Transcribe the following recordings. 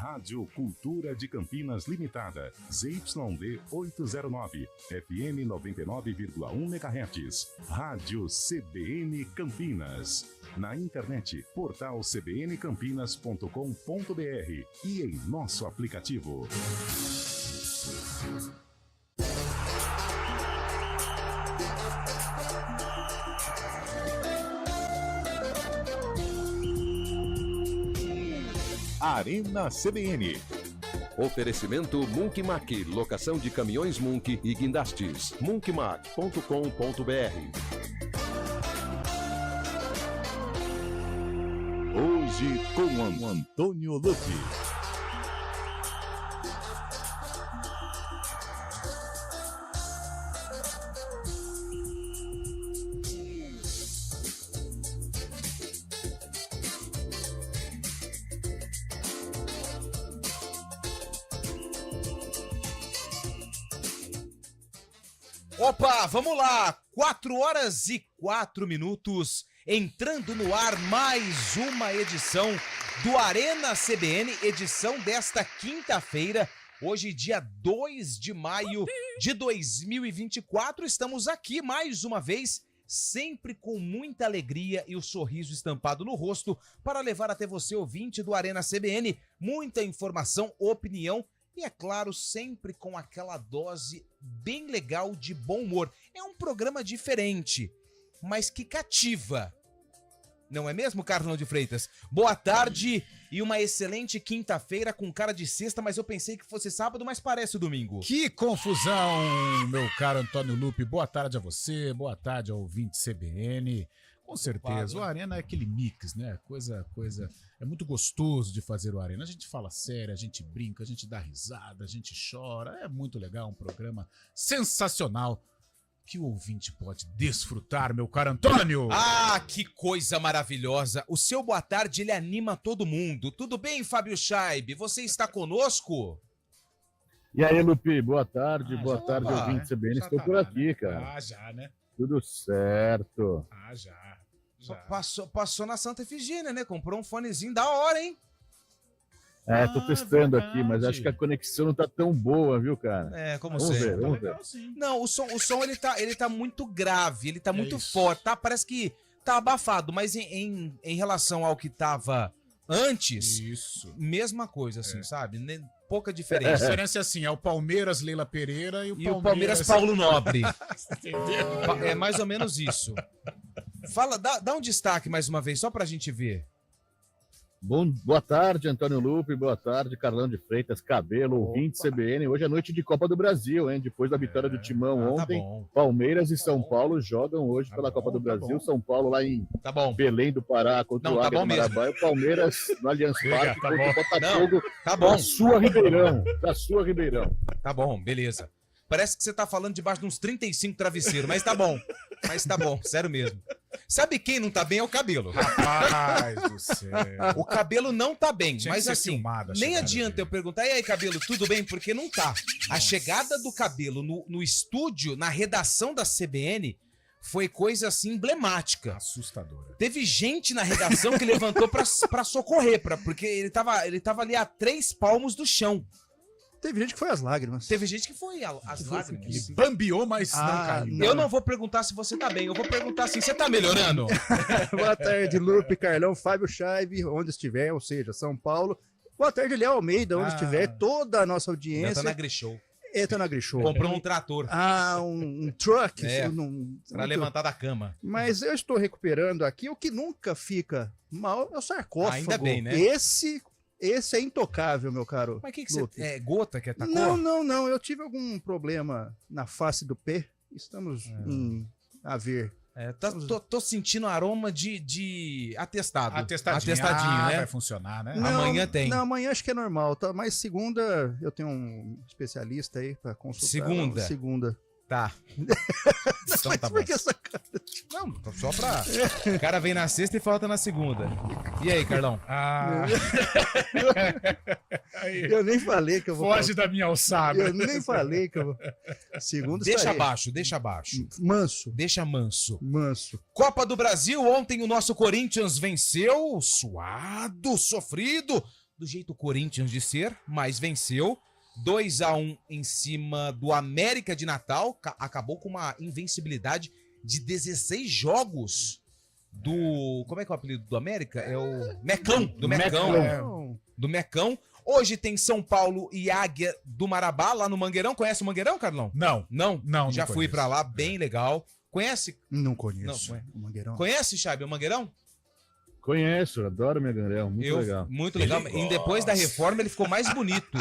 Rádio Cultura de Campinas Limitada, ZYD 809, FM 99,1 MHz. Rádio CBN Campinas. Na internet, portal cbncampinas.com.br e em nosso aplicativo. Arena CBN. Oferecimento Munkmac, locação de caminhões Munk e guindastes. munkmac.com.br. Hoje com Antônio Lupe. Opa, vamos lá, 4h04, entrando no ar mais uma edição do Arena CBN, edição desta quinta-feira, hoje dia 2 de maio de 2024, estamos aqui mais uma vez, sempre com muita alegria e o sorriso estampado no rosto, para levar até você, ouvinte do Arena CBN, muita informação, opinião, e, é claro, sempre com aquela dose bem legal de bom humor. É um programa diferente, mas que cativa. Não é mesmo, Carlão de Freitas? Boa tarde e uma excelente quinta-feira com cara de sexta, mas eu pensei que fosse sábado, mas parece domingo. Que confusão, meu caro Antônio Lupe. Boa tarde a você, boa tarde ao ouvinte CBN. Com certeza, o Arena é aquele mix, né? Coisa. É muito gostoso de fazer o Arena. A gente fala sério, a gente brinca, a gente dá risada, a gente chora. É muito legal, um programa sensacional que o ouvinte pode desfrutar, meu caro Antônio. Ah, que coisa maravilhosa. O seu boa tarde, ele anima todo mundo. Tudo bem, Fábio Scheib? Você está conosco? E aí, Lupe, boa tarde, já ouvinte CBN. Estou tá por lá, aqui, né? cara. Já, né? Tudo certo. Já. Passou na Santa Efigênia, né? Comprou um fonezinho da hora, hein? Tô testando verdade. aqui, mas acho que a conexão não tá tão boa, viu, cara? É, como Vamos sempre. ver, vamos ver. Legal, sim. Não, o som ele tá muito grave, ele tá muito isso. forte, tá? Parece que tá abafado, mas em relação ao que tava antes, Isso. mesma coisa, assim, sabe? Pouca A diferença. diferença é assim, é o Palmeiras Leila Pereira e E o Palmeiras Paulo Nobre. Entendeu? É mais ou menos isso. Fala, dá um destaque mais uma vez, só pra gente ver. Boa tarde, Antônio Lupe, boa tarde, Carlão de Freitas, Cabelo, ouvinte CBN. Hoje é noite de Copa do Brasil, hein? Depois da vitória do Timão Tá ontem, bom. Palmeiras e São Paulo jogam hoje pela Copa do Brasil. São Paulo lá em Tá bom. Belém do Pará contra Não, o tá Águia bom do Marabá. E o Palmeiras no Allianz Parque tá contra o bom. Botafogo Tá bom. da sua Ribeirão. Tá bom, beleza. Parece que você tá falando debaixo de uns 35 travesseiros, mas tá bom. Sério mesmo. Sabe quem não tá bem é o Cabelo. Rapaz do céu. O Cabelo não tá bem, Tinha mas que ser assim, filmado a nem chegada adianta dele. eu perguntar, e aí, Cabelo, tudo bem? Porque não tá. A chegada do Cabelo no estúdio, na redação da CBN, foi coisa assim emblemática. Assustadora. Teve gente na redação que levantou pra socorrer, porque ele tava ali a 3 palmos do chão. Teve gente que foi às lágrimas. Teve gente que foi às lágrimas. Ele bambeou, mas não caiu. Eu não vou perguntar se você tá bem, eu vou perguntar assim, você tá melhorando? Boa tarde, Lupe, Carlão, Fábio Scheib, onde estiver, ou seja, São Paulo. Boa tarde, Léo Almeida, onde estiver, toda a nossa audiência. Tá na Grishow. Entra na Grishow. Comprou um trator Um truck. pra levantar da cama. Mas eu estou recuperando aqui. O que nunca fica mal é o sarcófago. Ainda bem, né? Esse é intocável, meu caro. Mas o que você... Lupe. É gota que atacou? Não. Eu tive algum problema na face do pé. Estamos a ver. Tô sentindo aroma de atestado. Atestadinho, né? vai funcionar, né? Amanhã tem. Não, amanhã acho que é normal, tá? Mas segunda eu tenho um especialista aí pra consultar. Segunda. Tá. Então tá bom. Por que essa cara? Não, só pra... O cara vem na sexta e falta na segunda. E aí, Carlão? Eu nem falei que eu vou... Foge da minha alçada. Eu nem falei que eu vou... Segunda Deixa estarei. abaixo. Manso. Deixa manso. Manso. Copa do Brasil, ontem o nosso Corinthians venceu, suado, sofrido, do jeito Corinthians de ser, mas venceu. 2-1 em cima do América de Natal. Acabou com uma invencibilidade de 16 jogos do... Como é que é o apelido do América? É o Mecão. Do Mecão. Do Mecão. Hoje tem São Paulo e Águia do Marabá, lá no Mangueirão. Conhece o Mangueirão, Carlão? Não. Não? Já não fui conheço. pra lá, bem legal. Conhece? Não conheço. Não, o Mangueirão. Conhece, Chabe, o Mangueirão? Conheço, adoro Mangueirão, muito legal. Muito legal. E depois da reforma ele ficou mais bonito.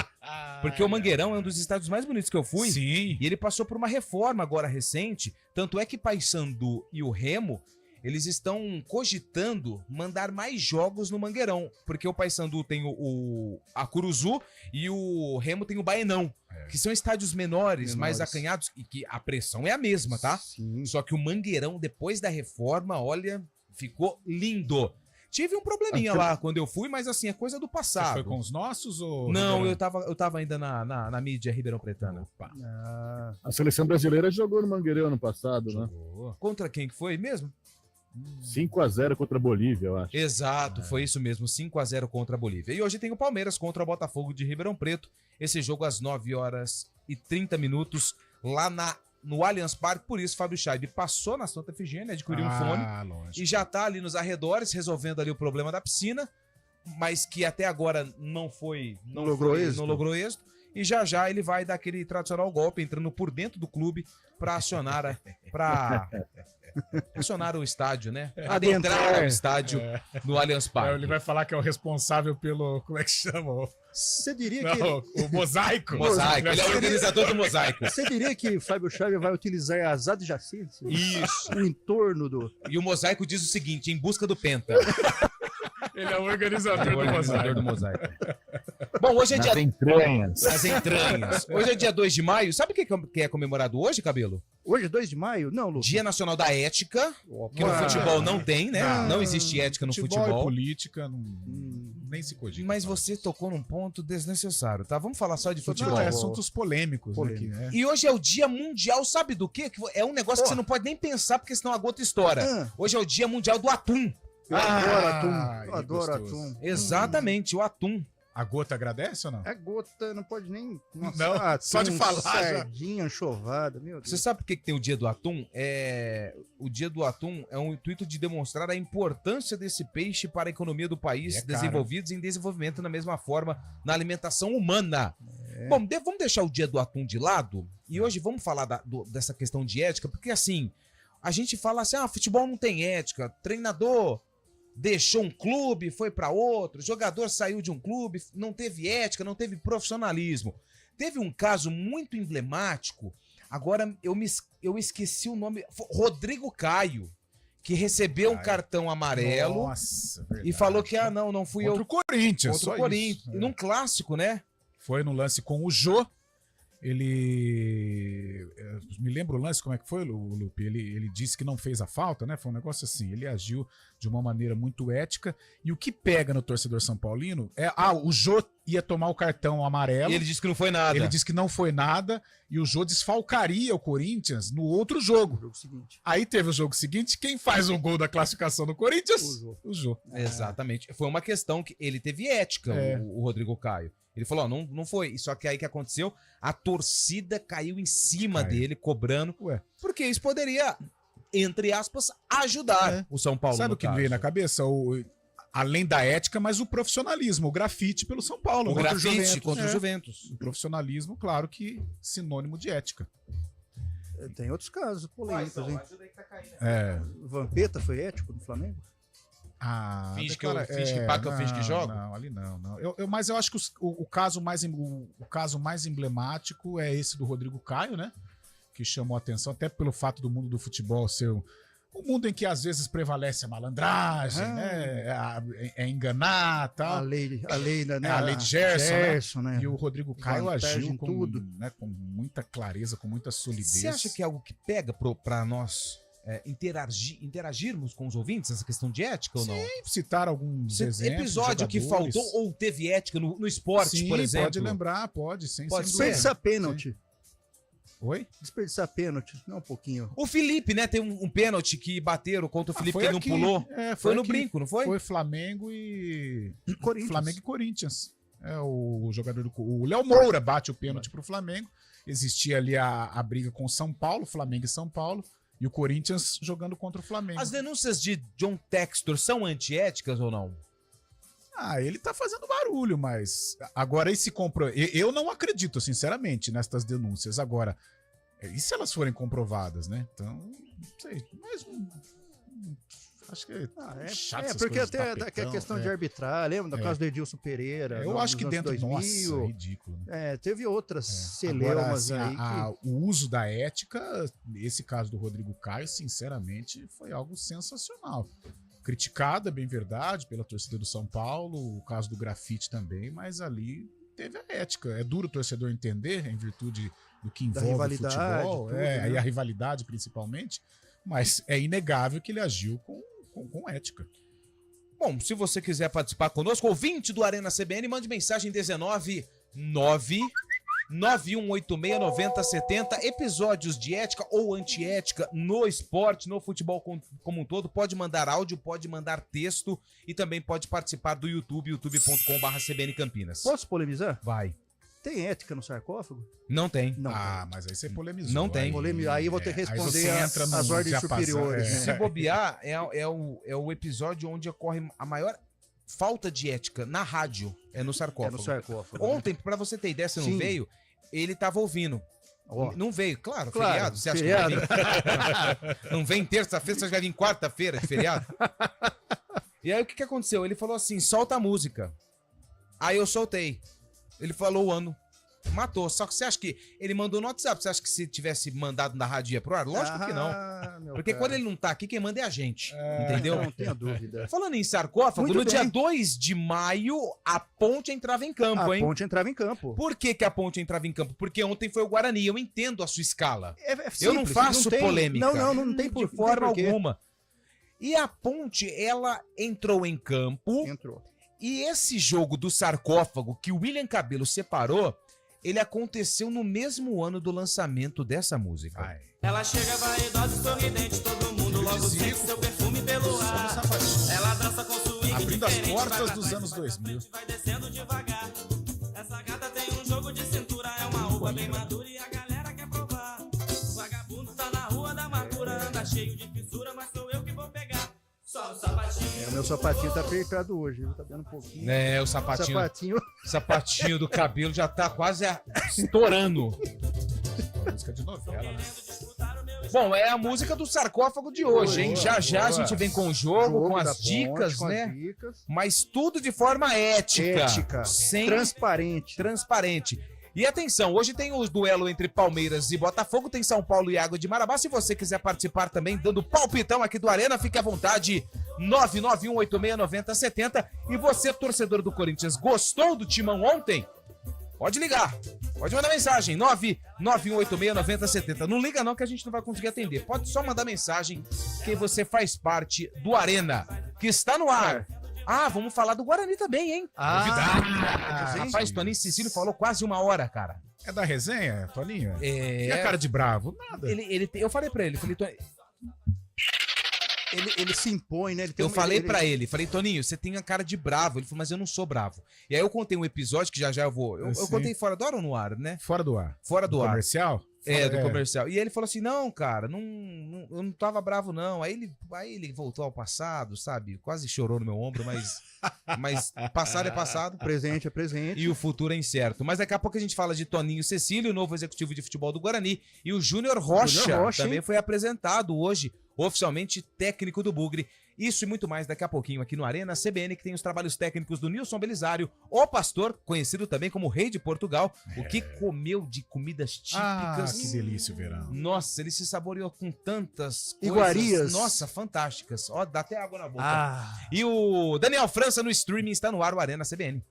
Porque o Mangueirão é um dos estádios mais bonitos que eu fui. Sim. E ele passou por uma reforma agora recente. Tanto é que Paysandu e o Remo, eles estão cogitando mandar mais jogos no Mangueirão. Porque o Paysandu tem a Curuzu e o Remo tem o Baenão. Que são estádios menores, mais acanhados. E que a pressão é a mesma, tá? Sim. Só que o Mangueirão, depois da reforma, olha, ficou lindo. Tive um probleminha lá quando eu fui, mas assim, é coisa do Você passado. foi com os nossos ou... Não, eu tava ainda na mídia Ribeirão Pretana. Ah, A seleção brasileira jogou no Mangueirão ano passado, né? Contra quem que foi mesmo? 5-0 contra a Bolívia, eu acho. Exato, foi isso mesmo, 5-0 contra a Bolívia. E hoje tem o Palmeiras contra o Botafogo de Ribeirão Preto. Esse jogo às 9h30 lá no Allianz Parque. Por isso, Fábio Scheibe passou na Santa Efigênia, adquiriu um fone lógico. e já tá ali nos arredores, resolvendo ali o problema da piscina, mas que até agora não logrou êxito. E já ele vai dar aquele tradicional golpe, entrando por dentro do clube para acionar o estádio, né? Adentrar o estádio no Allianz Parque. Ele vai falar que é o responsável pelo... Como é que chama? você diria Não, que... o mosaico. Mosaico, ele é o organizador do mosaico. Você diria que o Fábio Scheibe vai utilizar as adjacências? Isso. O entorno do... E o mosaico diz o seguinte: em busca do Penta. Ele é o organizador do mosaico. Bom, hoje é Nas entranhas. As entranhas. Hoje é dia 2 de maio. Sabe o que é comemorado hoje, Cabelo? Hoje é 2 de maio? Não, Lu. Dia Nacional da Ética, que no futebol não tem, né? Não existe ética no E futebol. política nem se cogita. Mas você tocou num ponto desnecessário, tá? Vamos falar só de futebol. Não, é assuntos polêmicos. Né, E hoje é o dia mundial, sabe do quê? É um negócio que você não pode nem pensar, porque senão a gota estoura. Hoje é o dia mundial do atum. Eu adoro atum. Eu que adoro gostoso. atum. Exatamente, o atum. A gota agradece ou não? É gota, não pode nem... Nossa, Não, atum, só de falar já. sardinha, anchovada, meu Deus. Você sabe por que tem o dia do atum? O dia do atum é um intuito de demonstrar a importância desse peixe para a economia do país, desenvolvidos em desenvolvimento na mesma forma na alimentação humana. Bom, vamos deixar o dia do atum de lado e hoje vamos falar dessa questão de ética, porque assim, a gente fala assim, futebol não tem ética, treinador deixou um clube, foi para outro, jogador saiu de um clube, não teve ética, não teve profissionalismo. Teve um caso muito emblemático, agora eu esqueci o nome, Rodrigo Caio, que recebeu um cartão amarelo. Nossa, e falou que, não fui eu. Contra o Corinthians, Contra o só Corinthians. isso. Num clássico, né? Foi no lance com o Jô. Ele... Me lembra o lance, como é que foi, Lupe? Ele disse que não fez a falta, né? Foi um negócio assim, ele agiu de uma maneira muito ética, e o que pega no torcedor são paulino é, o Jô ia tomar o cartão amarelo. E ele disse que não foi nada. Ele disse que não foi nada, e o Jô desfalcaria o Corinthians no outro jogo. Aí teve o jogo seguinte, quem faz o gol da classificação do Corinthians? O Jô. Exatamente. Foi uma questão que ele teve ética, o Rodrigo Caio. Ele falou, não foi. Só que aí que aconteceu, a torcida caiu em cima dele, cobrando. Porque isso poderia, entre aspas, ajudar o São Paulo. Sabe o que veio na cabeça? Além da ética, mas o profissionalismo, o grafite pelo São Paulo. O grafite contra o Juventus. O profissionalismo, claro que sinônimo de ética. Tem outros casos polêmicos, hein? Vampeta foi ético no Flamengo? Finge que paga, eu finge que joga? Não, ali não. Mas eu acho que o caso mais emblemático é esse do Rodrigo Caio, né? Que chamou a atenção, até pelo fato do mundo do futebol ser um mundo em que às vezes prevalece a malandragem, né? É enganar e tal. A lei né? A lei de Gerson, né? E o Rodrigo Caio agiu com tudo. Com muita clareza, com muita solidez. Você acha que é algo que pega pra nós interagirmos com os ouvintes, essa questão de ética ou não? Sim, citar alguns exemplos. Episódio que faltou ou teve ética no esporte, por exemplo? Pode lembrar, pode, sem Pode ser pênalti. Oi? Desperdiçar pênalti, não um pouquinho. O Felipe, né? Tem um pênalti que bateram contra o Felipe, que ele não aqui. pulou. Foi no aqui. brinco, não foi? Foi Flamengo e... Corinthians. Flamengo e Corinthians. O jogador o Léo Moura bate o pênalti pro Flamengo. Existia ali a briga com o São Paulo, Flamengo e São Paulo. E o Corinthians jogando contra o Flamengo. As denúncias de John Textor são antiéticas ou não? Ele tá fazendo barulho, mas... Agora, esse eu não acredito, sinceramente, nestas denúncias. Agora, e se elas forem comprovadas, né? Então, não sei. Mas... acho que é chato essas porque coisas de até tapetão, a questão de arbitrar, lembra do caso do Edilson Pereira? Eu acho que nos anos dentro... 2000. Nossa, é ridículo. Né? Teve outras Agora, celeumas assim, aí. o uso da ética, esse caso do Rodrigo Caio, sinceramente, foi algo sensacional. Criticada, bem verdade, pela torcida do São Paulo, o caso do grafite também, mas ali teve a ética. É duro o torcedor entender, em virtude do que envolve o rivalidade, futebol, tudo, né? e a rivalidade principalmente, mas é inegável que ele agiu com ética. Bom, se você quiser participar conosco, ouvinte do Arena CBN, mande mensagem 19991869070. Episódios de ética ou antiética no esporte, no futebol como um todo. Pode mandar áudio, pode mandar texto e também pode participar do YouTube, youtube.com/CBN Campinas. Posso polemizar? Vai. Tem ética no sarcófago? Não tem. Não. Mas aí você polemizou. Não tem. Aí eu vou ter que aí responder você entra no as ordens diapasão, superiores. Se Né? bobear, é o episódio onde ocorre a maior falta de ética na rádio. É no sarcófago. No sarcófago. Ontem, pra você ter ideia, você não Sim. veio, ele tava ouvindo. Ó. Não veio, claro, Claro, feriado. Você acha feriado. que vai vir? Não vem terça-feira, você vai vir quarta-feira de feriado? E aí o que aconteceu? Ele falou assim: solta a música. Aí eu soltei. Ele falou o ano. Matou. Só que você acha que ele mandou no WhatsApp? Você acha que se tivesse mandado na rádio ia pro ar? Lógico que não. Meu Porque cara. quando ele não tá aqui, quem manda é a gente. Entendeu? Não tenha dúvida. Falando em sarcófago, Muito no dia bem. 2 de maio, a Ponte entrava em campo, A hein? Ponte entrava em campo. Por que a Ponte entrava em campo? Porque ontem foi o Guarani. Eu entendo a sua escala. É Eu não simples, faço tem- polêmica. Não tem de forma alguma. E a Ponte, ela entrou em campo. Entrou. E esse jogo do sarcófago que o William Cabelo separou, ele aconteceu no mesmo ano do lançamento dessa música. Ela chega vaidosa e sorridente, todo mundo logo sente seu perfume pelo ar. Ela dança com swing Abrindo as diferente, portas vai pra dos trás, anos vai pra 2000. frente, vai descendo devagar. Essa gata tem um jogo de cintura, é uma uva bem madura e a galera quer provar. O vagabundo tá na rua da amargura, anda cheio de fissura, mas sou eu que vou pegar. Só o sapatinho. O meu sapatinho tá apertado hoje, viu? Tá dando um pouquinho. É, o sapatinho do Cabelo já tá quase estourando. Música de novela, né? Bom, é a música do sarcófago de hoje, hein? Já já a gente vem com o jogo, com da as Ponte, dicas, com as né? dicas. Mas tudo de forma ética. Ética. Sem Transparente. E atenção, hoje tem o duelo entre Palmeiras e Botafogo, tem São Paulo e Água de Marabá. Se você quiser participar também, dando palpitão aqui do Arena, fique à vontade, 991869070. E você, torcedor do Corinthians, gostou do Timão ontem? Pode ligar, pode mandar mensagem, 991869070. Não liga não que a gente não vai conseguir atender. Pode só mandar mensagem que você faz parte do Arena, que está no ar. Ah, vamos falar do Guarani também, hein? Rapaz, Toninho Cecílio falou quase 1 hora, cara. É da resenha, Toninho? É. E a cara de bravo? Nada. Eu falei pra ele, Ele se impõe, né? Ele tem eu falei pra ele, falei, Toninho, você tem a cara de bravo. Ele falou, mas eu não sou bravo. E aí eu contei um episódio que já eu vou. Eu Sim. contei fora do ar ou no ar, né? Fora do ar. Fora do ar. Comercial? Do comercial. E ele falou assim: não, cara, eu não tava bravo, não. Aí ele voltou ao passado, sabe? Quase chorou no meu ombro, mas passado é passado. Presente é presente. E o futuro é incerto. Mas daqui a pouco a gente fala de Toninho Cecílio, novo executivo de futebol do Guarani. E o Júnior Rocha também hein? foi apresentado hoje, oficialmente técnico do Bugre. Isso e muito mais daqui a pouquinho aqui no Arena CBN, que tem os trabalhos técnicos do Nilson Belisário, o pastor, conhecido também como Rei de Portugal, o que comeu de comidas típicas. Que delícia o verão. Nossa, ele se saboreou com tantas coisas. Iguarias. Nossa, fantásticas. Ó, dá até água na boca. E o Daniel França no streaming está no ar, o Arena CBN.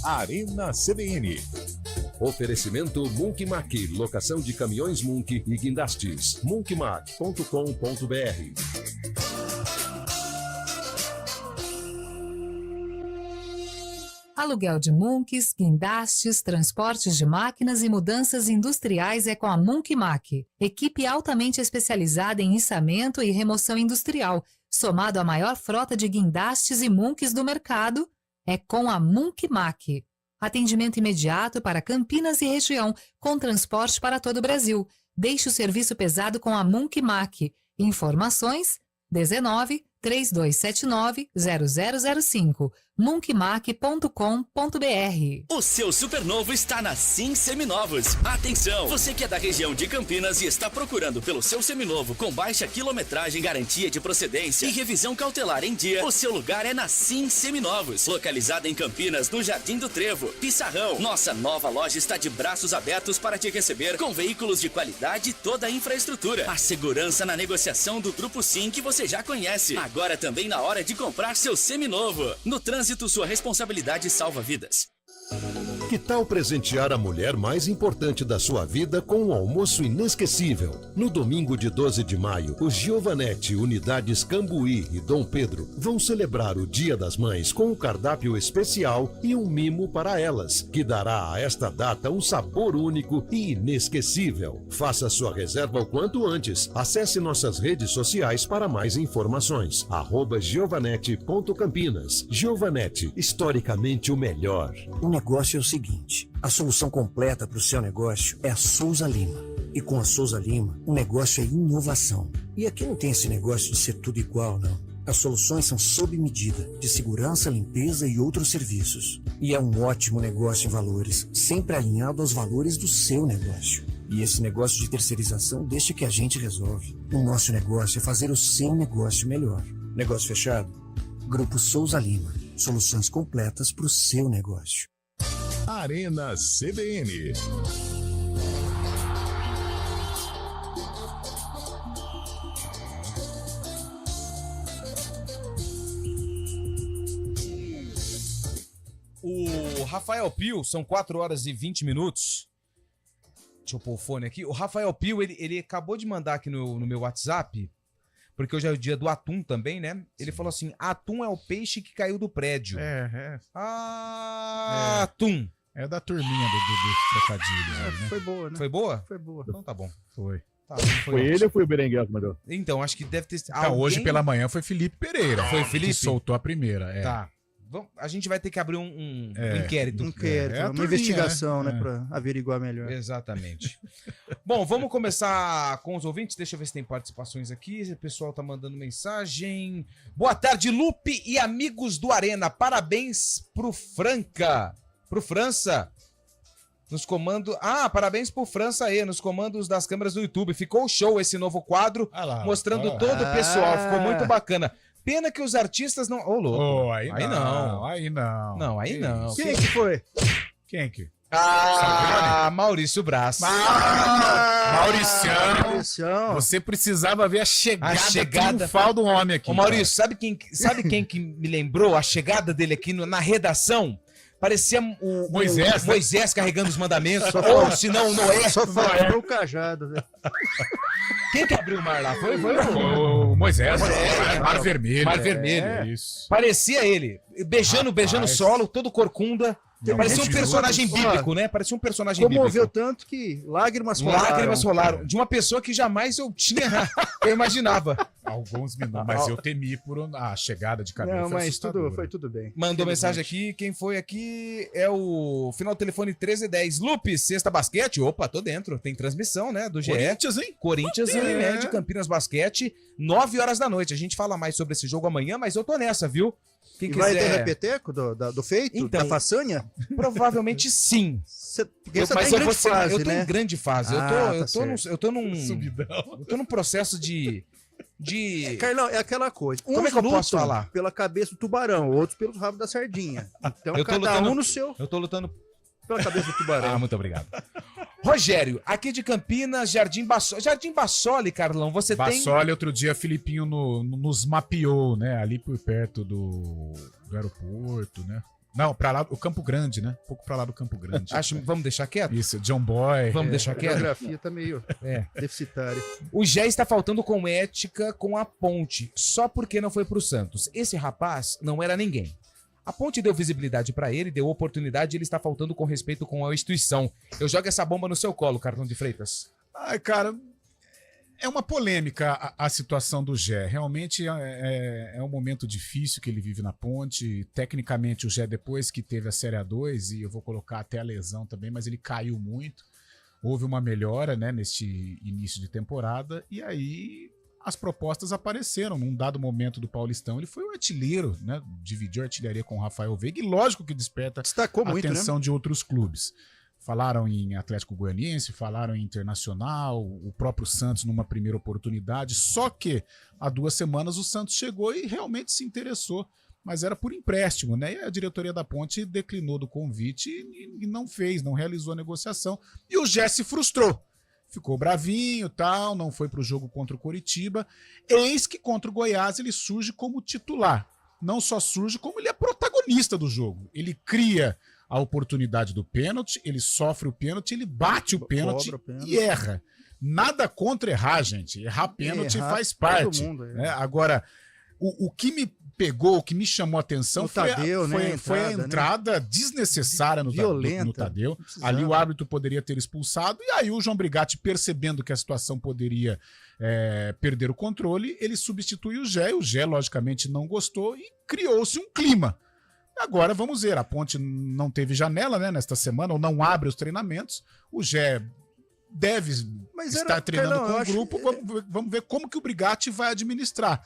Arena CBN. Oferecimento Munk Mac, locação de caminhões Munk e guindastes. munkmac.com.br. Aluguel de munkes, guindastes, transportes de máquinas e mudanças industriais é com a Munkmac. Equipe altamente especializada em içamento e remoção industrial, somado à maior frota de guindastes e munkes do mercado, é com a Munkmac. Atendimento imediato para Campinas e região, com transporte para todo o Brasil. Deixe o serviço pesado com a Munkmac. Informações 19 3279 0005 munkmac.com.br. O seu supernovo está na Sim Seminovos. Atenção, você que é da região de Campinas e está procurando pelo seu seminovo com baixa quilometragem, garantia de procedência e revisão cautelar em dia, o seu lugar é na Sim Seminovos, localizada em Campinas, no Jardim do Trevo, Pissarrão. Nossa nova loja está de braços abertos para te receber com veículos de qualidade e toda a infraestrutura. A segurança na negociação do Grupo Sim que você já conhece. Agora também na hora de comprar seu seminovo. No trânsito, sua responsabilidade salva vidas. Que tal presentear a mulher mais importante da sua vida com um almoço inesquecível? No domingo de 12 de maio, os Giovanetti, Unidades Cambuí e Dom Pedro vão celebrar o Dia das Mães com um cardápio especial e um mimo para elas, que dará a esta data um sabor único e inesquecível. Faça sua reserva o quanto antes. Acesse nossas redes sociais para mais informações. @giovanetti.campinas. Giovanetti, historicamente o melhor. O negócio é o seguinte, a solução completa para o seu negócio é a Souza Lima. E com a Souza Lima, o negócio é inovação. E aqui não tem esse negócio de ser tudo igual, não. As soluções são sob medida, de segurança, limpeza e outros serviços. E é um ótimo negócio em valores, sempre alinhado aos valores do seu negócio. E esse negócio de terceirização deixa que a gente resolve. O nosso negócio é fazer o seu negócio melhor. Negócio fechado? Grupo Souza Lima. Soluções completas para o seu negócio. Arena CBN. O Rafael Pio, são 4 horas e 20 minutos. Deixa eu pôr o fone aqui. O Rafael Pio, ele acabou de mandar aqui no meu WhatsApp, porque hoje é o dia do atum também, né? Ele falou assim, atum é o peixe que caiu do prédio. Atum. É da turminha dos trocadilhos. Aí, né? Foi boa, né? Foi boa? Foi boa. Então tá bom. Foi. Tá, Foi ele ou foi o Berenguel que mandou? Então, acho que deve ter... Hoje pela manhã foi Felipe Pereira. Foi o Felipe? Que soltou a primeira. Tá. A gente vai ter que abrir um inquérito. Um inquérito, É a uma turminha, investigação, né? né? Pra averiguar melhor. Exatamente. Bom, vamos começar com os ouvintes. Deixa eu ver se tem participações aqui. O pessoal tá mandando mensagem. Boa tarde, Lupe e amigos do Arena. Parabéns pro Franca. Pro França. Nos comandos... parabéns pro França aí, nos comandos das câmeras do YouTube. Ficou show esse novo quadro, mostrando todo o pessoal. Ficou muito bacana. Pena que os artistas não... Ô, louco. Aí não. Não, aí não. Quem que foi? Quem que? Maurício Braz. Mauricião. Você precisava ver a chegada triunfal do homem aqui. Ô, Maurício, sabe quem que me lembrou a chegada dele aqui na redação? Parecia o Moisés carregando os mandamentos. Ou se não, Noé. Só faltou o cajado, velho. Quem que abriu o mar lá? Foi o Moisés. Mar Vermelho. Mar Vermelho. Isso. Parecia ele. Beijando o solo, todo corcunda. Parecia um personagem bíblico, né? Parecia um personagem bíblico. Comoveu tanto que lágrimas rolaram. De uma pessoa que jamais eu imaginava. Alguns minutos, mas eu temi por a chegada de cabelo. Não, mas foi tudo bem. Mandou mensagem aqui, quem foi aqui é o final do telefone 1310. Lupe, sexta basquete, opa, tô dentro, tem transmissão, né, do GE. Corinthians e Unimed, Campinas Basquete, 9 horas da noite. A gente fala mais sobre esse jogo amanhã, mas eu tô nessa, viu? Quem quiser... Vai ter repeteco do feito? Então, da façanha? Provavelmente sim. Mas eu tô em grande fase. Eu tô num processo de... Carlão, é aquela coisa. Como é que eu posso falar? Pela cabeça do tubarão, outros pelos rabos da sardinha. Então cada um no seu. Eu tô lutando pela cabeça do tubarão. Muito obrigado. Rogério, aqui de Campinas, Jardim Bassoli, Carlão, você Bassoli, outro dia, Filipinho nos mapeou, né? Ali por perto do aeroporto, né? Não, pra lá, o Campo Grande, né? Um pouco pra lá do Campo Grande. Vamos deixar quieto? Isso, John Boy. Vamos deixar quieto? A geografia tá meio deficitária. O Gé está faltando com ética com a Ponte, só porque não foi pro Santos. Esse rapaz não era ninguém. A Ponte deu visibilidade pra ele, deu oportunidade e ele está faltando com respeito com a instituição. Eu jogo essa bomba no seu colo, Carlão de Freitas. Ai, cara, é uma polêmica a situação do Gé. Realmente é um momento difícil que ele vive na Ponte. Tecnicamente, o Gé, depois que teve a Série A2, e eu vou colocar até a lesão também, mas ele caiu muito. Houve uma melhora, né, neste início de temporada, e aí as propostas apareceram. Num dado momento do Paulistão, ele foi o artilheiro, né, dividiu a artilharia com o Rafael Veiga, e lógico que desperta a atenção de outros clubes. Falaram em Atlético Goianiense, falaram em Internacional, o próprio Santos numa primeira oportunidade, só que há 2 semanas o Santos chegou e realmente se interessou, mas era por empréstimo, né? E a diretoria da Ponte declinou do convite e não realizou a negociação, e o Gé se frustrou. Ficou bravinho, tal, não foi para o jogo contra o Coritiba. Eis que contra o Goiás ele surge como titular. Não só surge, como ele é protagonista do jogo. Ele cria a oportunidade do pênalti, ele sofre o pênalti, ele bate o pênalti e erra. Nada contra errar, gente. Errar pênalti faz parte. Né? Agora, o que me pegou, o que me chamou a atenção foi a entrada desnecessária no Tadeu. Ali o árbitro poderia ter expulsado, e aí o João Brigatti, percebendo que a situação poderia perder o controle, ele substitui o Gé. O Gé, logicamente, não gostou e criou-se um clima. Agora vamos ver, a Ponte não teve janela, né, nesta semana, ou não abre os treinamentos. O Gé deve estar treinando com o grupo. Vamos ver como que o Brigatti vai administrar.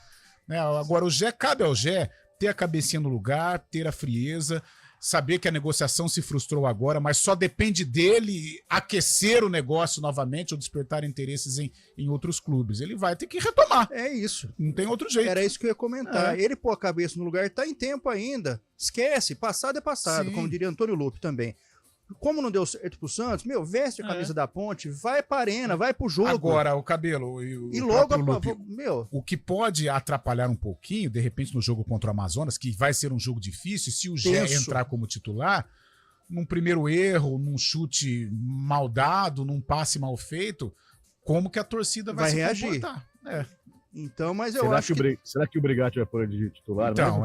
Né? Agora, cabe ao Gé ter a cabecinha no lugar, ter a frieza, saber que a negociação se frustrou agora, mas só depende dele aquecer o negócio novamente ou despertar interesses em outros clubes. Ele vai ter que retomar. É isso. Não tem outro jeito. Era isso que eu ia comentar. Ele pôr a cabeça no lugar, tá em tempo ainda. Esquece, passado é passado, como diria Antônio Lupe também. Como não deu certo pro Santos, veste a camisa da Ponte, vai pra arena, vai pro jogo. Agora, o Cabelo e logo, Lupe, o que pode atrapalhar um pouquinho, de repente, no jogo contra o Amazonas, que vai ser um jogo difícil, se o Gé entrar como titular, num primeiro erro, num chute mal dado, num passe mal feito, como que a torcida vai se reagir. Comportar? Então, mas eu acho que... Será que o Brigatti vai pôr ele de titular? Então,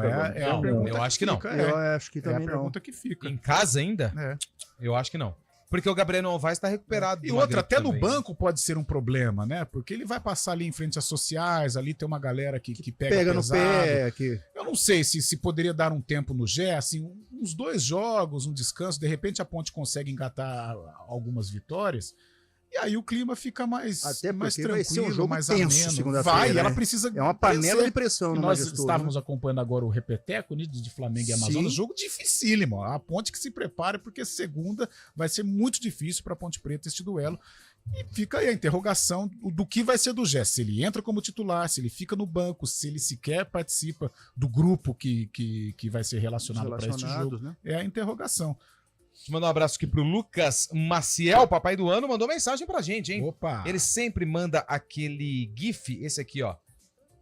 mesmo? Eu acho que não. Eu acho que também é a pergunta que fica. Em casa ainda? Eu acho que não. Porque o Gabriel Novaes está recuperado. E outra, até no banco pode ser um problema, né? Porque ele vai passar ali em frente às sociais, ali tem uma galera que pega no pé. Aqui. Eu não sei se poderia dar um tempo no Gé, assim, uns 2 jogos, um descanso, de repente a Ponte consegue engatar algumas vitórias. E aí o clima fica mais tranquilo, vai ser um jogo mais tenso, ameno. segunda-feira, né? Ela precisa. É uma panela de pressão no Nós estávamos acompanhando agora o repeteco de Flamengo e Amazonas, jogo dificílimo. A Ponte que se prepare, porque segunda vai ser muito difícil para a Ponte Preta este duelo. E fica aí a interrogação do que vai ser do Gé. Se ele entra como titular, se ele fica no banco, se ele sequer participa do grupo que vai ser relacionado para este jogo. Né? É a interrogação. Deixa eu mandar um abraço aqui pro Lucas Maciel, papai do ano, mandou mensagem pra gente, hein? Opa! Ele sempre manda aquele gif, esse aqui, ó.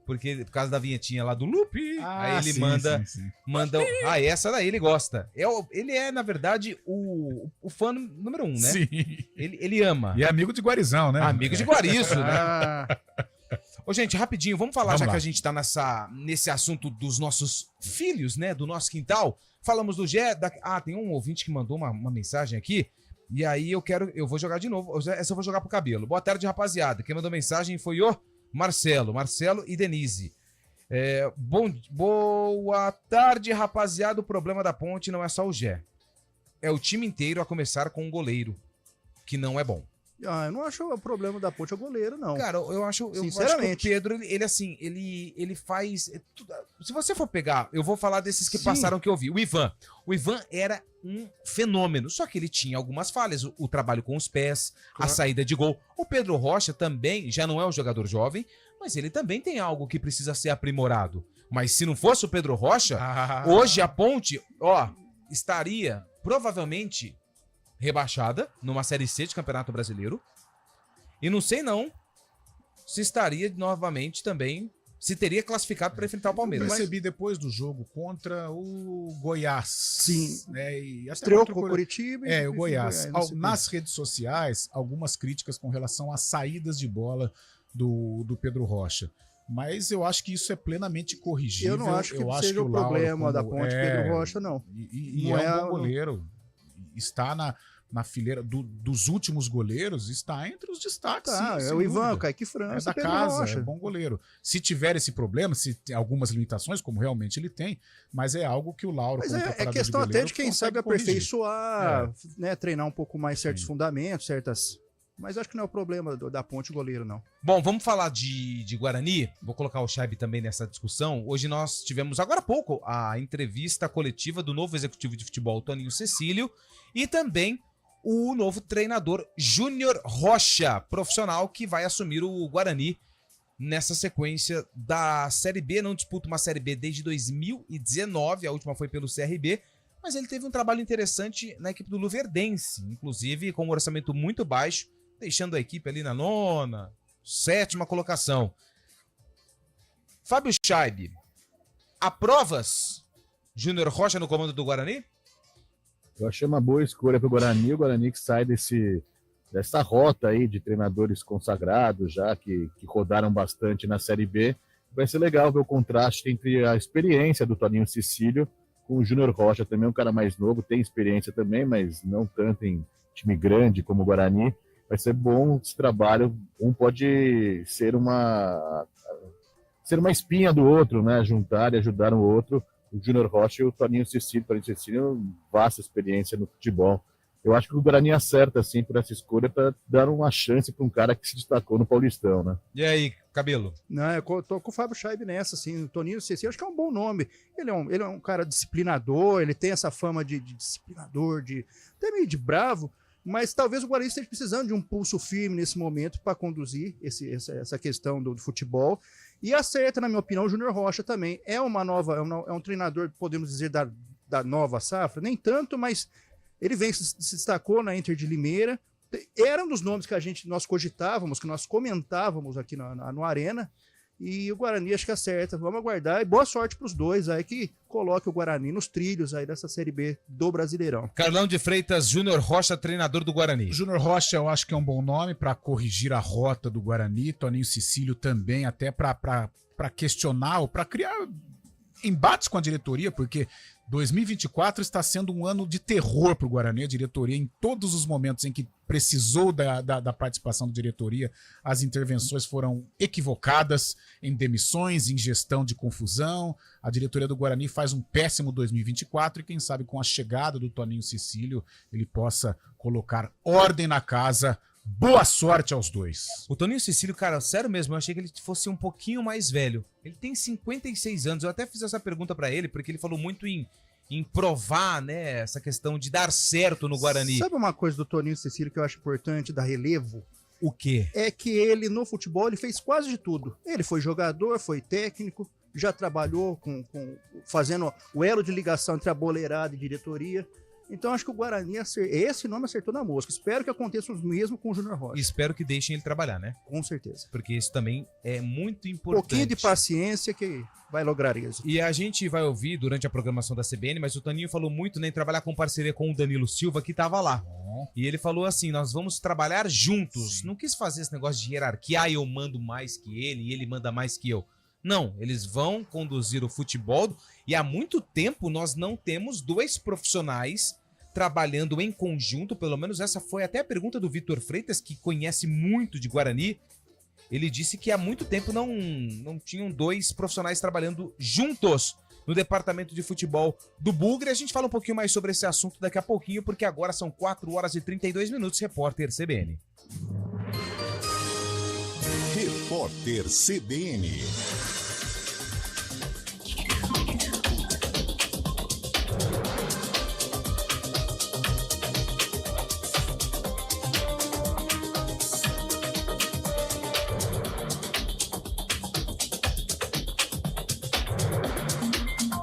Porque por causa da vinhetinha lá do Lupe, aí ele manda... essa daí ele gosta. Ele é, na verdade, o fã número 1, né? Sim. Ele ama. E é amigo de Guarizão, né? Amigo de Guariço, né? Ô, gente, rapidinho, vamos falar, que a gente tá nesse assunto dos nossos filhos, né? Do nosso quintal. Falamos do Gé. Tem um ouvinte que mandou uma mensagem aqui. E aí eu vou jogar de novo. Essa eu vou jogar pro Cabelo. Boa tarde, rapaziada. Quem mandou mensagem foi o Marcelo e Denise. Boa tarde, rapaziada. O problema da Ponte não é só o Gé. É o time inteiro, a começar com um goleiro, que não é bom. Eu não acho o problema da Ponte o goleiro, não. Cara, eu acho que o Pedro, ele faz... Se você for pegar, eu vou falar desses que passaram que eu vi. O Ivan era um fenômeno, só que ele tinha algumas falhas. O trabalho com os pés, a saída de gol. O Pedro Rocha também já não é um jogador jovem, mas ele também tem algo que precisa ser aprimorado. Mas se não fosse o Pedro Rocha, hoje a Ponte, estaria provavelmente rebaixada numa Série C de Campeonato Brasileiro. E não sei se estaria novamente também, se teria classificado para enfrentar o Palmeiras. Eu percebi depois do jogo contra o Goiás. Sim. Né, e estreou com o Coritiba. O Goiás. Nas redes sociais, algumas críticas com relação às saídas de bola do Pedro Rocha. Mas eu acho que isso é plenamente corrigível. Eu não acho que seja o problema da Ponte Pedro Rocha, não. E é um bom goleiro. Está na fileira dos últimos goleiros, está entre os destaques. É o Ivan, o Kaique França, é da casa, é bom goleiro. Se tiver esse problema, se tem algumas limitações, como realmente ele tem, mas é algo que o Lauro... Mas é questão até de quem sabe aperfeiçoar, né, treinar um pouco mais certos fundamentos, certas... Mas acho que não é o problema da Ponte goleiro, não. Bom, vamos falar de Guarani. Vou colocar o Chaibe também nessa discussão. Hoje nós tivemos, agora há pouco, a entrevista coletiva do novo executivo de futebol, Toninho Cecílio, e também o novo treinador Júnior Rocha, profissional que vai assumir o Guarani nessa sequência da Série B. Não disputa uma Série B desde 2019, a última foi pelo CRB, mas ele teve um trabalho interessante na equipe do Luverdense, inclusive com um orçamento muito baixo, deixando a equipe ali na 9ª, 7ª colocação. Fábio Scheibe, aprovas Júnior Rocha no comando do Guarani? Eu achei uma boa escolha para o Guarani que sai dessa rota aí de treinadores consagrados já, que rodaram bastante na Série B. Vai ser legal ver o contraste entre a experiência do Toninho Cecílio com o Júnior Rocha, também um cara mais novo, tem experiência também, mas não tanto em time grande como o Guarani. Vai ser bom esse trabalho, um pode ser uma espinha do outro, né? Juntar e ajudar o outro, o Júnior Rocha e o Toninho Cecílio, vasta experiência no futebol. Eu acho que o Guarani acerta, assim, por essa escolha, para dar uma chance para um cara que se destacou no Paulistão, né? E aí, Cabelo? Não, eu tô com o Fábio Scheibe nessa, assim, o Toninho Cecílio, acho que é um bom nome. Ele é um cara disciplinador, ele tem essa fama de disciplinador, até meio de bravo, mas talvez o Guarani esteja precisando de um pulso firme nesse momento para conduzir essa questão do futebol. E acerta, na minha opinião, o Júnior Rocha também. É um treinador, podemos dizer, da nova safra, nem tanto, mas ele se destacou na Inter de Limeira. Era um dos nomes que nós cogitávamos, que nós comentávamos aqui no Arena. E o Guarani acho que acerta. Vamos aguardar. E boa sorte para os dois aí, que coloque o Guarani nos trilhos aí dessa Série B do Brasileirão. Carlão de Freitas, Júnior Rocha, treinador do Guarani. Júnior Rocha eu acho que é um bom nome para corrigir a rota do Guarani. Toninho Cecílio também, até para questionar ou para criar embates com a diretoria, porque 2024 está sendo um ano de terror para o Guarani. A diretoria, em todos os momentos em que precisou da participação da diretoria, as intervenções foram equivocadas, em demissões, em gestão de confusão. A diretoria do Guarani faz um péssimo 2024 e quem sabe com a chegada do Toninho Cecílio ele possa colocar ordem na casa. Boa sorte aos dois. O Toninho Cecílio, cara, sério mesmo, eu achei que ele fosse um pouquinho mais velho. Ele tem 56 anos, eu até fiz essa pergunta pra ele, porque ele falou muito em provar, né, essa questão de dar certo no Guarani. Sabe uma coisa do Toninho Cecílio que eu acho importante, da relevo? O quê? É que ele, no futebol, ele fez quase de tudo. Ele foi jogador, foi técnico, já trabalhou fazendo o elo de ligação entre a boleirada e diretoria. Então acho que o Guarani, esse nome acertou na mosca. Espero que aconteça o mesmo com o Júnior Rocha. Espero que deixem ele trabalhar, né? Com certeza. Porque isso também é muito importante. Um pouquinho de paciência que vai lograr isso. E a gente vai ouvir durante a programação da CBN, mas o Toninho falou muito, né, em trabalhar com parceria com o Danilo Silva, que estava lá. E ele falou assim, nós vamos trabalhar juntos. Não quis fazer esse negócio de hierarquia, eu mando mais que ele e ele manda mais que eu. Não, eles vão conduzir o futebol e há muito tempo nós não temos dois profissionais trabalhando em conjunto, pelo menos essa foi até a pergunta do Vitor Freitas, que conhece muito de Guarani. Ele disse que há muito tempo não tinham dois profissionais trabalhando juntos no departamento de futebol do Bugre. A gente fala um pouquinho mais sobre esse assunto daqui a pouquinho, porque agora são 4h32, repórter CBN. Repórter CBN.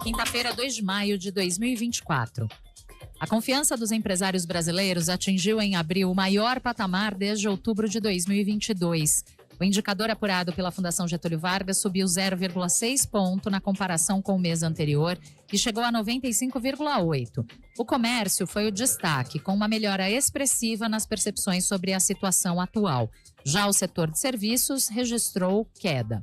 Quinta-feira, 2 de maio de 2024. A confiança dos empresários brasileiros atingiu em abril o maior patamar desde outubro de 2022. O indicador apurado pela Fundação Getúlio Vargas subiu 0,6 ponto na comparação com o mês anterior e chegou a 95,8. O comércio foi o destaque, com uma melhora expressiva nas percepções sobre a situação atual. Já o setor de serviços registrou queda.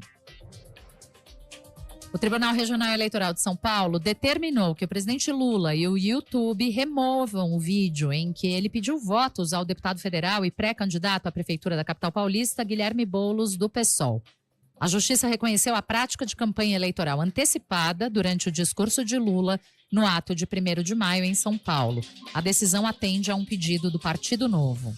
O Tribunal Regional Eleitoral de São Paulo determinou que o presidente Lula e o YouTube removam o vídeo em que ele pediu votos ao deputado federal e pré-candidato à prefeitura da capital paulista, Guilherme Boulos, do PSOL. A Justiça reconheceu a prática de campanha eleitoral antecipada durante o discurso de Lula no ato de 1º de maio em São Paulo. A decisão atende a um pedido do Partido Novo.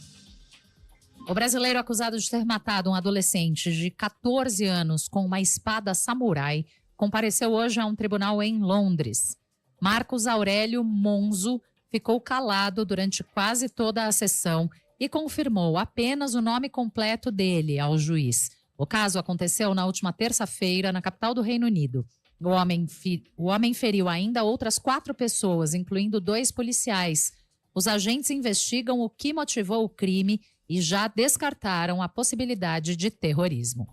O brasileiro acusado de ter matado um adolescente de 14 anos com uma espada samurai compareceu hoje a um tribunal em Londres. Marcos Aurélio Monzo ficou calado durante quase toda a sessão e confirmou apenas o nome completo dele ao juiz. O caso aconteceu na última terça-feira na capital do Reino Unido. O homem feriu ainda outras 4 pessoas, incluindo 2 policiais. Os agentes investigam o que motivou o crime e já descartaram a possibilidade de terrorismo.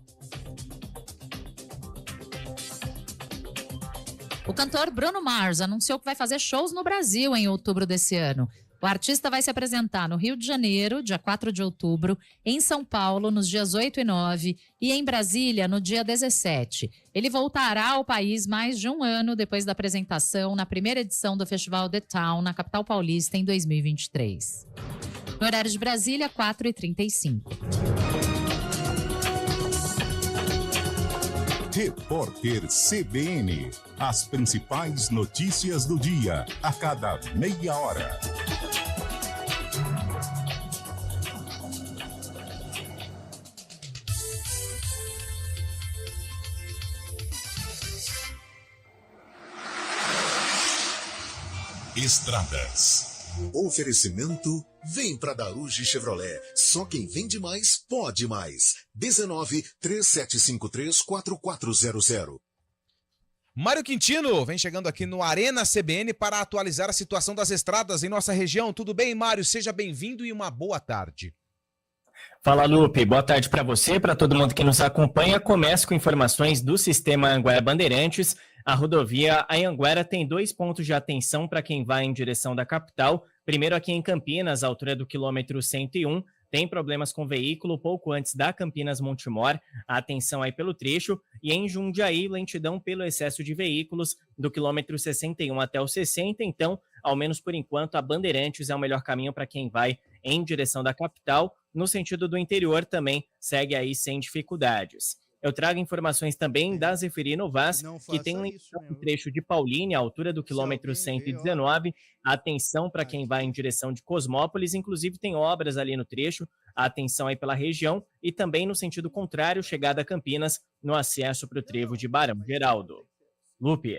O cantor Bruno Mars anunciou que vai fazer shows no Brasil em outubro desse ano. O artista vai se apresentar no Rio de Janeiro, dia 4 de outubro, em São Paulo, nos dias 8 e 9, e em Brasília, no dia 17. Ele voltará ao país mais de um ano depois da apresentação na primeira edição do Festival The Town, na capital paulista, em 2023. No horário de Brasília, 4h35. Repórter CBN. As principais notícias do dia, a cada meia hora. Estradas. Oferecimento, vem pra Daruge Chevrolet. Só quem vende mais, pode mais. 19-3753-4400. Mário Quintino vem chegando aqui no Arena CBN para atualizar a situação das estradas em nossa região. Tudo bem, Mário? Seja bem-vindo e uma boa tarde. Fala, Lupe. Boa tarde para você, para todo mundo que nos acompanha. Começo com informações do Sistema Anhanguera Bandeirantes. A rodovia Anhanguera tem 2 pontos de atenção para quem vai em direção da capital. Primeiro aqui em Campinas, à altura do quilômetro 101. Tem problemas com o veículo pouco antes da Campinas-Montemor. Atenção aí pelo trecho. E em Jundiaí, lentidão pelo excesso de veículos do quilômetro 61 até o 60. Então, ao menos por enquanto, a Bandeirantes é o melhor caminho para quem vai em direção da capital. No sentido do interior também segue aí sem dificuldades. Eu trago informações também da Zeferino Vaz, que tem um trecho de Paulínia, à altura do quilômetro 119. Atenção para quem vai em direção de Cosmópolis, inclusive tem obras ali no trecho. Atenção aí pela região e também no sentido contrário, chegada a Campinas, no acesso para o trevo de Barão Geraldo. Lupe.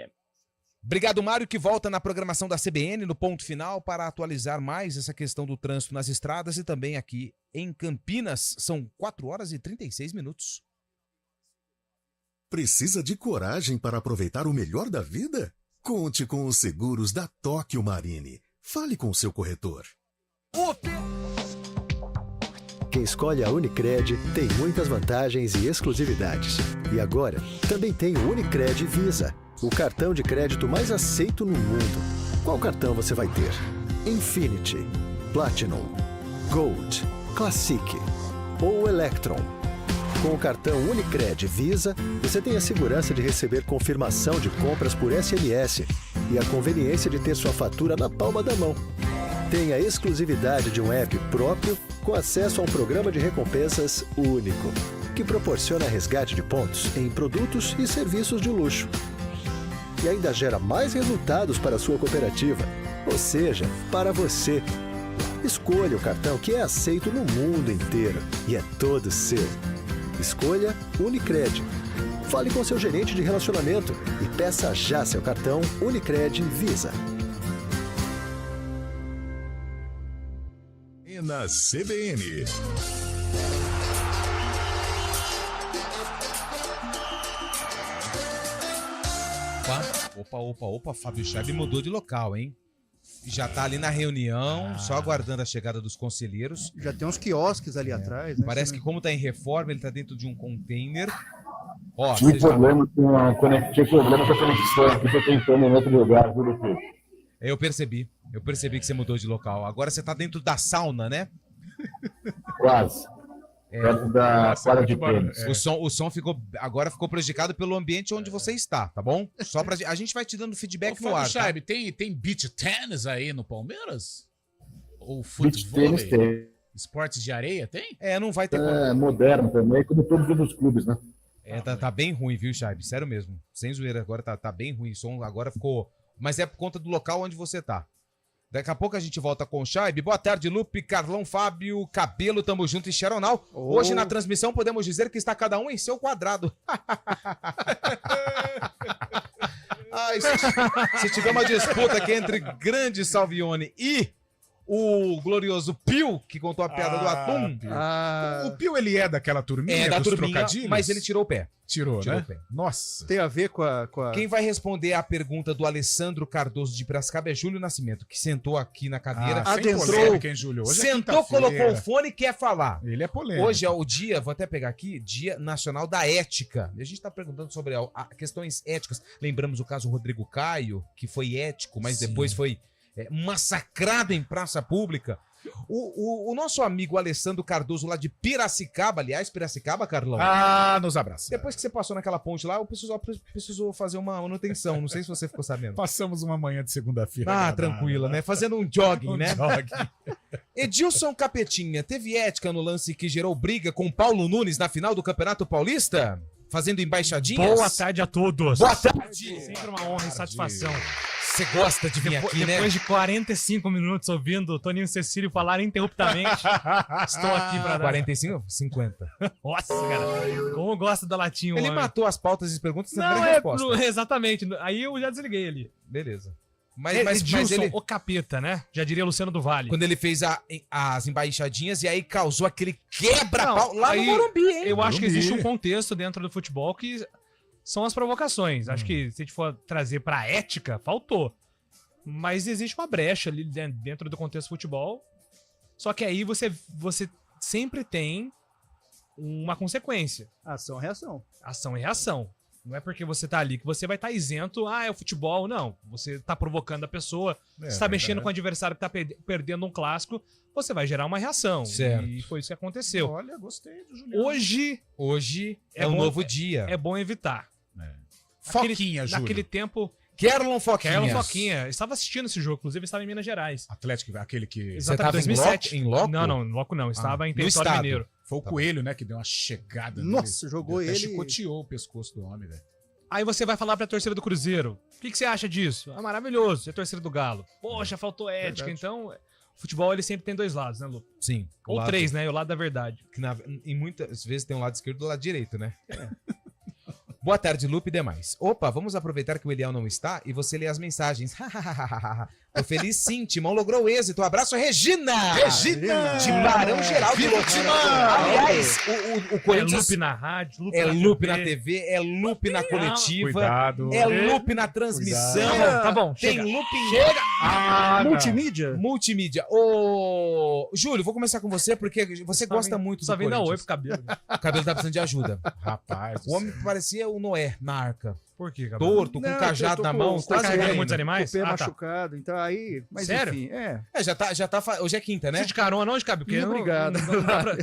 Obrigado, Mário, que volta na programação da CBN, no ponto final, para atualizar mais essa questão do trânsito nas estradas e também aqui em Campinas. São 4h36. Precisa de coragem para aproveitar o melhor da vida? Conte com os seguros da Tóquio Marine. Fale com o seu corretor. Quem escolhe a Unicred tem muitas vantagens e exclusividades. E agora, também tem o Unicred Visa, o cartão de crédito mais aceito no mundo. Qual cartão você vai ter? Infinity, Platinum, Gold, Classic ou Electron? Com o cartão Unicred Visa, você tem a segurança de receber confirmação de compras por SMS e a conveniência de ter sua fatura na palma da mão. Tem a exclusividade de um app próprio com acesso a um programa de recompensas único, que proporciona resgate de pontos em produtos e serviços de luxo. E ainda gera mais resultados para a sua cooperativa, ou seja, para você. Escolha o cartão que é aceito no mundo inteiro e é todo seu. Escolha Unicred. Fale com seu gerente de relacionamento e peça já seu cartão Unicred Visa. E na CBN. Opa, Fábio Charles mudou de local, hein? Já tá ali na reunião, só aguardando a chegada dos conselheiros. Já tem uns quiosques ali atrás, né? Parece que como tá em reforma, ele tá dentro de um container. Ó, Tive problema com a conexão aqui, tô tentando em outro lugar, tudo aqui. Eu percebi que você mudou de local. Agora você tá dentro da sauna, né? Quase. Perto da quadra de tênis. O som agora ficou prejudicado pelo ambiente onde você está, tá bom? Só pra a gente vai te dando feedback no ar. Sabe, tem beach tennis aí no Palmeiras? Ou Beach futebol? tênis tem. Esportes de areia tem? Não vai ter. É moderno também, como todos os outros clubes, né? Tá bem ruim, viu, Chaib? Sério mesmo. Sem zoeira, agora tá bem ruim. O som agora ficou. Mas é por conta do local onde você tá. Daqui a pouco a gente volta com o Chaib. Boa tarde, Lupe, Carlão, Fábio, Cabelo, tamo junto e Xeronal. Hoje na transmissão podemos dizer que está cada um em seu quadrado. Ai, se tiver uma disputa aqui entre grande Salvione e o glorioso Pio, que contou a piada do atum. O Pio, ele é daquela turminha da dos turminha, trocadilhos? mas ele tirou o pé. Tirou, né? o pé. Nossa. Tem a ver com a... Quem vai responder a pergunta do Alessandro Cardoso de Piracicaba é Júlio Nascimento, que sentou aqui na cadeira. adentrou. Sentou, colocou o fone e quer falar. Ele é polêmico. Hoje é o dia, vou até pegar aqui, Dia Nacional da Ética. E a gente está perguntando sobre questões éticas. Lembramos o caso Rodrigo Caio, que foi ético, mas depois foi massacrado em praça pública. O nosso amigo Alessandro Cardoso, lá de Piracicaba, aliás, Piracicaba, Carlão. Nos abraça. Depois que você passou naquela ponte lá, o pessoal precisou fazer uma manutenção. Não sei se você ficou sabendo. Passamos uma manhã de segunda-feira. Tranquila, né? Fazendo um jogging, né? Jogging. Edilson Capetinha, teve ética no lance que gerou briga com Paulo Nunes na final do Campeonato Paulista? Fazendo embaixadinhas? Boa tarde a todos. Boa tarde. Sempre uma honra e satisfação. Você gosta de vir aqui, né? Depois de 45 minutos ouvindo Toninho Cecílio falar interruptamente, estou aqui para dar... 45? 50. Nossa, cara. Como gosta da latinha, Ele homem. matou as pautas e perguntas sem Não, resposta. exatamente. Aí eu já desliguei ali. Beleza. Mas Edilson, o capeta, né? Já diria Luciano do Vale. Quando ele fez as embaixadinhas e aí causou aquele quebra-pau lá aí, no Morumbi, hein? Eu acho que existe um contexto dentro do futebol que são as provocações. Acho que se a gente for trazer pra ética, faltou. Mas existe uma brecha ali dentro do contexto do futebol. Só que aí você sempre tem uma consequência. Ação e reação. Ação e reação. Não é porque você tá ali que você vai estar isento, é o futebol, não. Você tá provocando a pessoa, você tá mexendo com o adversário que tá perdendo um clássico, você vai gerar uma reação. Certo. E foi isso que aconteceu. Olha, gostei do Juliano. Hoje é um novo dia. É bom evitar. Foquinha, Júlio. Naquele tempo... Kerlon Foquinha. Eu estava assistindo esse jogo, inclusive estava em Minas Gerais. Atlético, aquele que... Você estava em 2007? Em loco? Não, em loco não. Estava em território mineiro. Foi o Coelho, né, que deu uma chegada Nossa, jogou até ele... chicoteou o pescoço do homem, velho. Aí você vai falar pra torcida do Cruzeiro. O que você acha disso? Maravilhoso. E a torcida do Galo? Poxa, faltou ética. Verdade. Então, o futebol ele sempre tem dois lados, né, Lu? Sim. Ou três, né? O lado da verdade. Que em muitas vezes tem um lado esquerdo e o lado direito, né? Boa tarde, Lupe e demais. Opa, vamos aproveitar que o Eliel não está e você lê as mensagens. Tô feliz sim, Timão logrou êxito. Abraço, Regina! Regina! De Barão Geral. Aliás, o Corinthians... É Lupe na rádio, Lupe na TV, é Lupe na coletiva. Cuidado. É Lupe na transmissão. Tá bom, tem chega. Lupe em... Multimídia? Multimídia. Ô, Júlio, vou começar com você porque você gosta muito só do vem dar oi Corinthians. pro cabelo. O cabelo tá precisando de ajuda. Rapaz. O homem parecia o Noé na arca. Por quê, cabelo? Torto, com cajado na mão, Tá quase carregando morrendo. muitos animais? O pé machucado, então aí... Mas Sério? enfim, já tá. Hoje é quinta, né? Você de carona onde, cabelo? Porque Obrigado. Não dá pra...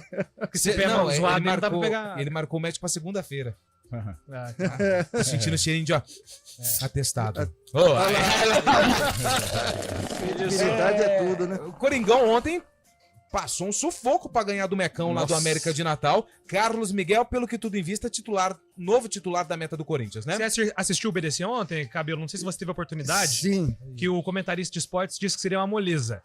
Esse pé Não, zoado, ele não dá pra pegar... Ele marcou o médico pra segunda-feira. Ah, Tô sentindo o cheirinho de, atestado. Felicidade é tudo, né? O Coringão ontem passou um sufoco pra ganhar do Mecão lá do América de Natal. Carlos Miguel, pelo que tudo em vista, novo titular da meta do Corinthians, né? Você assistiu o BDC ontem, cabelo? Não sei se você teve a oportunidade. Sim. Que o comentarista de esportes disse que seria uma moleza.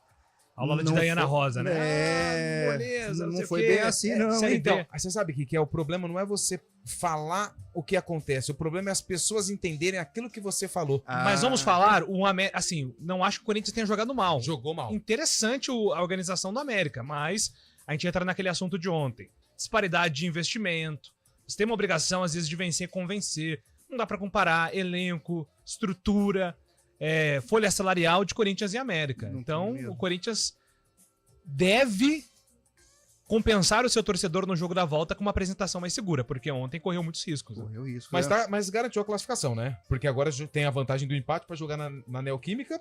A aula de Dayana Rosa, né? Moleza, não foi bem assim, não. Então, você sabe o que é? O problema não é você falar o que acontece. O problema é as pessoas entenderem aquilo que você falou. Mas vamos falar, assim, não acho que o Corinthians tenha jogado mal. Jogou mal. Interessante a organização do América, mas a gente entra naquele assunto de ontem. Disparidade de investimento. Você tem uma obrigação, às vezes, de vencer e convencer. Não dá pra comparar elenco, estrutura, folha salarial de Corinthians e América. Então, o Corinthians deve compensar o seu torcedor no jogo da volta com uma apresentação mais segura, porque ontem correu muitos riscos. Correu risco. Mas garantiu a classificação, né? Porque agora tem a vantagem do empate pra jogar na Neoquímica.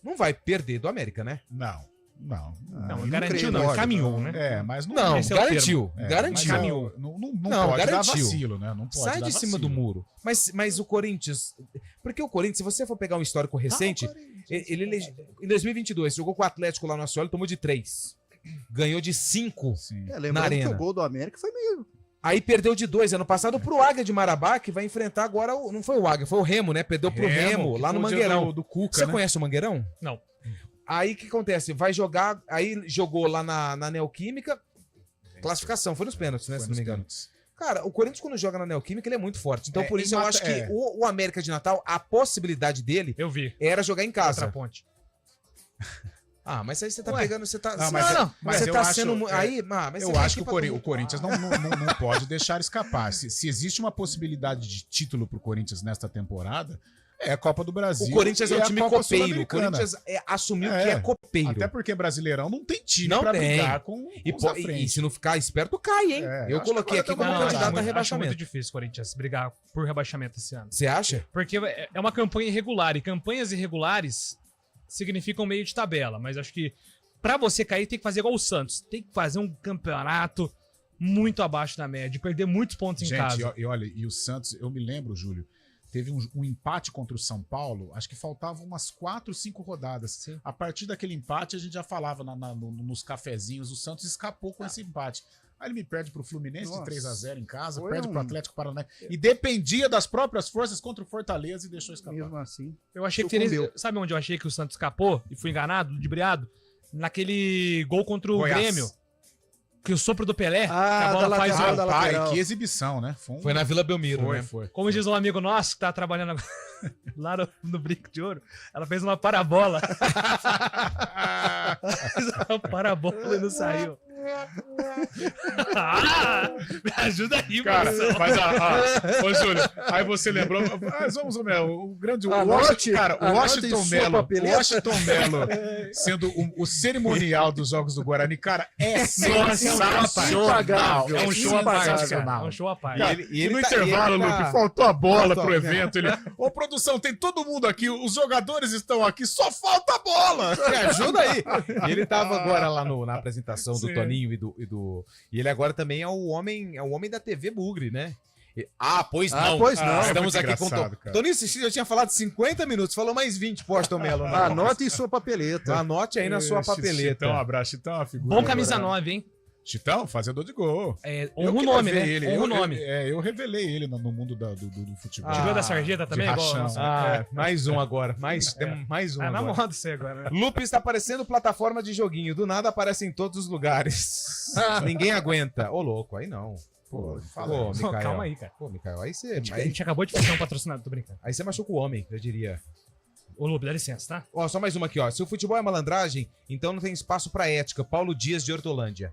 Não vai perder do América, né? Não. Não, garantiu não, pode, caminhou, né? Mas Não, Esse é o garantiu. termo. Garantiu. Caminhou. Não pode dar garantiu. vacilo, né? Não pode Sai dar de cima do vacilo. muro. Mas o Corinthians... Porque o Corinthians, se você for pegar um histórico recente, ele em 2022 jogou com o Atlético lá no Assoalho, tomou de 3. Ganhou de 5 na Lembrando que Arena. o gol do América foi meio... Aí perdeu de 2 ano passado pro Águia de Marabá, que vai enfrentar agora não foi o Águia, foi o Remo, né? Perdeu pro Remo, que lá foi no o dia Mangueirão. do Cuca, Você né? conhece o Mangueirão? Não. Aí o que acontece? Vai jogar, aí jogou lá na Neoquímica, classificação, foi nos pênaltis, né? Foi Se não nos me engano. pênaltis. Cara, o Corinthians quando joga na Neoquímica, ele é muito forte. Então por ele isso eu mata- acho que o América de Natal, a possibilidade dele Eu vi. era jogar em casa. Outra ponte. Ah, mas aí você tá pegando, você tá... Não, mas você eu tá acho- sendo... é, Aí, mas Eu você acho que vai aqui o Corinthians não pode deixar escapar. Se existe uma possibilidade de título pro Corinthians nesta temporada, é a Copa do Brasil. O Corinthians é e um a time Copa copeiro. O Sul-Americana. Corinthians assumiu que é copeiro. Até porque Brasileirão não tem time Não pra tem. brigar com E, os da e frente. se não ficar esperto, cai, hein? Eu Eu acho coloquei que aqui agora como tá candidato a Acho rebaixamento. muito difícil o Corinthians brigar por rebaixamento esse ano. Você acha? Porque é uma campanha irregular, e campanhas irregulares significam meio de tabela, mas acho que pra você cair tem que fazer igual o Santos, tem que fazer um campeonato muito abaixo da média, perder muitos pontos em casa. Gente, e olha, e o Santos, eu me lembro, Júlio, teve um empate contra o São Paulo, acho que faltavam umas 4, 5 rodadas. Sim. A partir daquele empate, a gente já falava nos cafezinhos, o Santos escapou com esse empate. Aí ele me perde pro Fluminense Nossa. de 3-0 em casa, Foi perde pro um- Atlético Paranaense. E dependia das próprias forças contra o Fortaleza e deixou escapar. Mesmo assim. Eu achei que teria, Sucumbiu. sabe onde eu achei que o Santos escapou e fui enganado, ludibriado? Naquele gol contra o Goiás. Grêmio. Que o sopro do Pelé, que Ah, a bola da faz lateral, o... da Pai, lateral. que exibição, né? Foi na Vila Belmiro, Foi, né? foi. Como diz um amigo nosso que tá trabalhando agora lá no Brinco de Ouro, ela fez uma parabola. Fez uma parabola e não saiu. Me ajuda aí, Cara, produção. mas ô Júlio, aí você lembrou, mas vamos ver, o grande Anote, cara, o anote Washington em sua Melo, papeleta. sendo o cerimonial dos Jogos do Guarani, cara, é Impagável. É um show à parte, cara. sensacional. É um show à parte. Cara, E ele no tá- intervalo, ele tá- Lupe, faltou a bola Faltou, pro né? evento. Ele, ô, produção, tem todo mundo aqui, os jogadores estão aqui, só falta a bola. Me ajuda aí. E ele tava agora lá na apresentação do Sim. Toninho e ele agora também é o homem da TV Bugre, né? Pois não. pois não. Estamos É aqui muito com o engraçado, cara. Toninho Cicilho já tinha falado 50 minutos, falou mais 20 pro Aston Melo. Né? Anote em sua papeleta. Anote aí na sua papeleta. Chitão, abraço, Chitão, uma figura. Bom camisa 9, hein? Chitão, fazedor de gol. É, Eu honra o que nome, levei né? ele. Honra o Eu- nome. eu revelei ele no mundo do futebol. Te viu da sarjeta também? de Igual rachão. nosso- Mais um agora. Temos mais um Ah, na agora. moda você agora. né? Lupe está aparecendo plataforma de joguinho. Do nada aparece em todos os lugares. Ninguém aguenta. Ô, louco, aí não. Pô, Pô, Micael. Calma aí, cara. Pô, Micael, aí A você... gente acabou de fazer um patrocinado, tô brincando. Aí você machuca o homem, eu diria. Ô, Lupe, dá licença, tá? Ó, só mais uma aqui, ó. Se o futebol é malandragem, então não tem espaço pra ética. Paulo Dias de Hortolândia.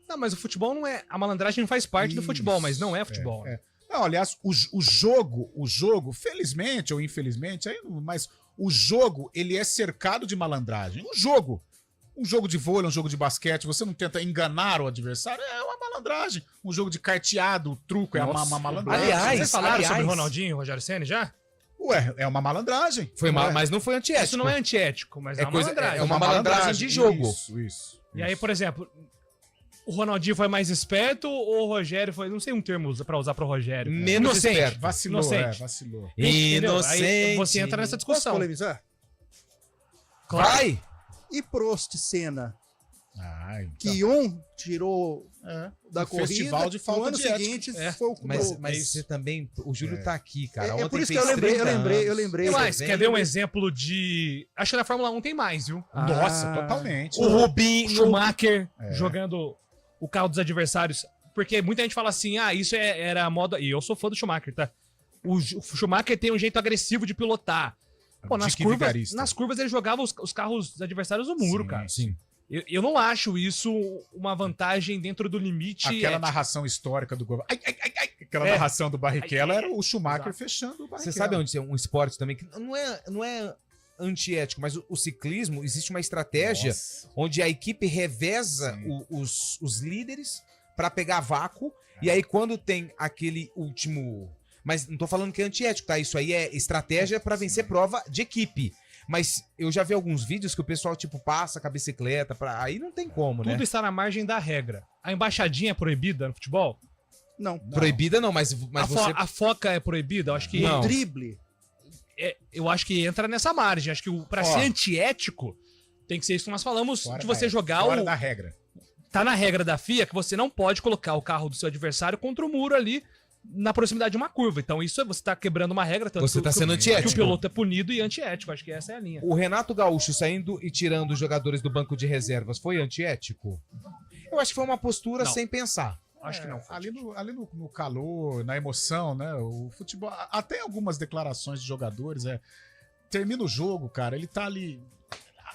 Não, mas o futebol não é... A malandragem faz parte do Isso, futebol, mas não é futebol. né? Não, aliás, o jogo, felizmente ou infelizmente, mas o jogo, ele é cercado de malandragem. Um jogo de vôlei, um jogo de basquete, você não tenta enganar o adversário, é uma malandragem. Um jogo de carteado, truco, é uma malandragem. Aliás, Vocês falaram aliás. sobre Ronaldinho e Rogério Ceni já? Ué, é uma malandragem. Foi Não é? mas não foi antiético. Isso não é antiético, mas é, uma coisa, malandragem. é uma malandragem de jogo. Isso. E aí, por exemplo, o Ronaldinho foi mais esperto ou o Rogério foi... Não sei um termo pra usar pro Rogério. cara. Menos Inocente. esperto. Vacilou, Inocente. vacilou. Entendeu? Aí Inocente. você entra nessa Posso discussão. polemizar? Vai! E Prost Senna? Então. Que tirou da Um corrida, festival de falta no ano de ética. seguinte É. foi o Mas você também... O Júlio tá aqui, cara. Ontem por isso que fez eu lembrei, 30 anos. eu lembrei. E mais, Você quer vem- ver um exemplo de... Acho que na Fórmula 1 tem mais, viu? Nossa, totalmente. O Rubinho... Schumacher jogando o carro dos adversários. Porque muita gente fala assim, isso era a moda... E eu sou fã do Schumacher, tá? O Schumacher tem um jeito agressivo de pilotar. Pô, Dick Vigarista. nas curvas ele jogava os carros dos adversários no muro, cara. Sim. Eu não acho isso uma vantagem dentro do limite. Aquela ético. narração histórica do gol. Aquela É. narração do Barrichello era o Schumacher Exato. fechando o Barrichello. Você sabe onde tem um esporte também que não é antiético, mas o ciclismo, existe uma estratégia onde a equipe reveza os líderes pra pegar vácuo, e aí quando tem aquele último... Mas não tô falando que é antiético, tá? Isso aí é estratégia pra vencer prova de equipe. Mas eu já vi alguns vídeos que o pessoal, tipo, passa com a bicicleta, aí não tem como, né? Tudo está na margem da regra. A embaixadinha é proibida no futebol? Não. Proibida não, mas você... A foca é proibida? Eu acho que... Não. Drible. Eu acho que entra nessa margem. Acho que pra ser antiético, tem que ser isso que nós falamos, de você jogar fora da regra. Tá na regra da FIA que você não pode colocar o carro do seu adversário contra o muro ali na proximidade de uma curva. Então isso você tá quebrando uma regra. Tanto Você tá que sendo antiético. Que o piloto é punido e antiético. Acho que essa é a linha. O Renato Gaúcho saindo e tirando os jogadores do banco de reservas foi antiético? Eu acho que foi uma postura sem pensar. Acho que não. Ali no calor, na emoção, né? O futebol. Até algumas declarações de jogadores, termina o jogo, cara, ele tá ali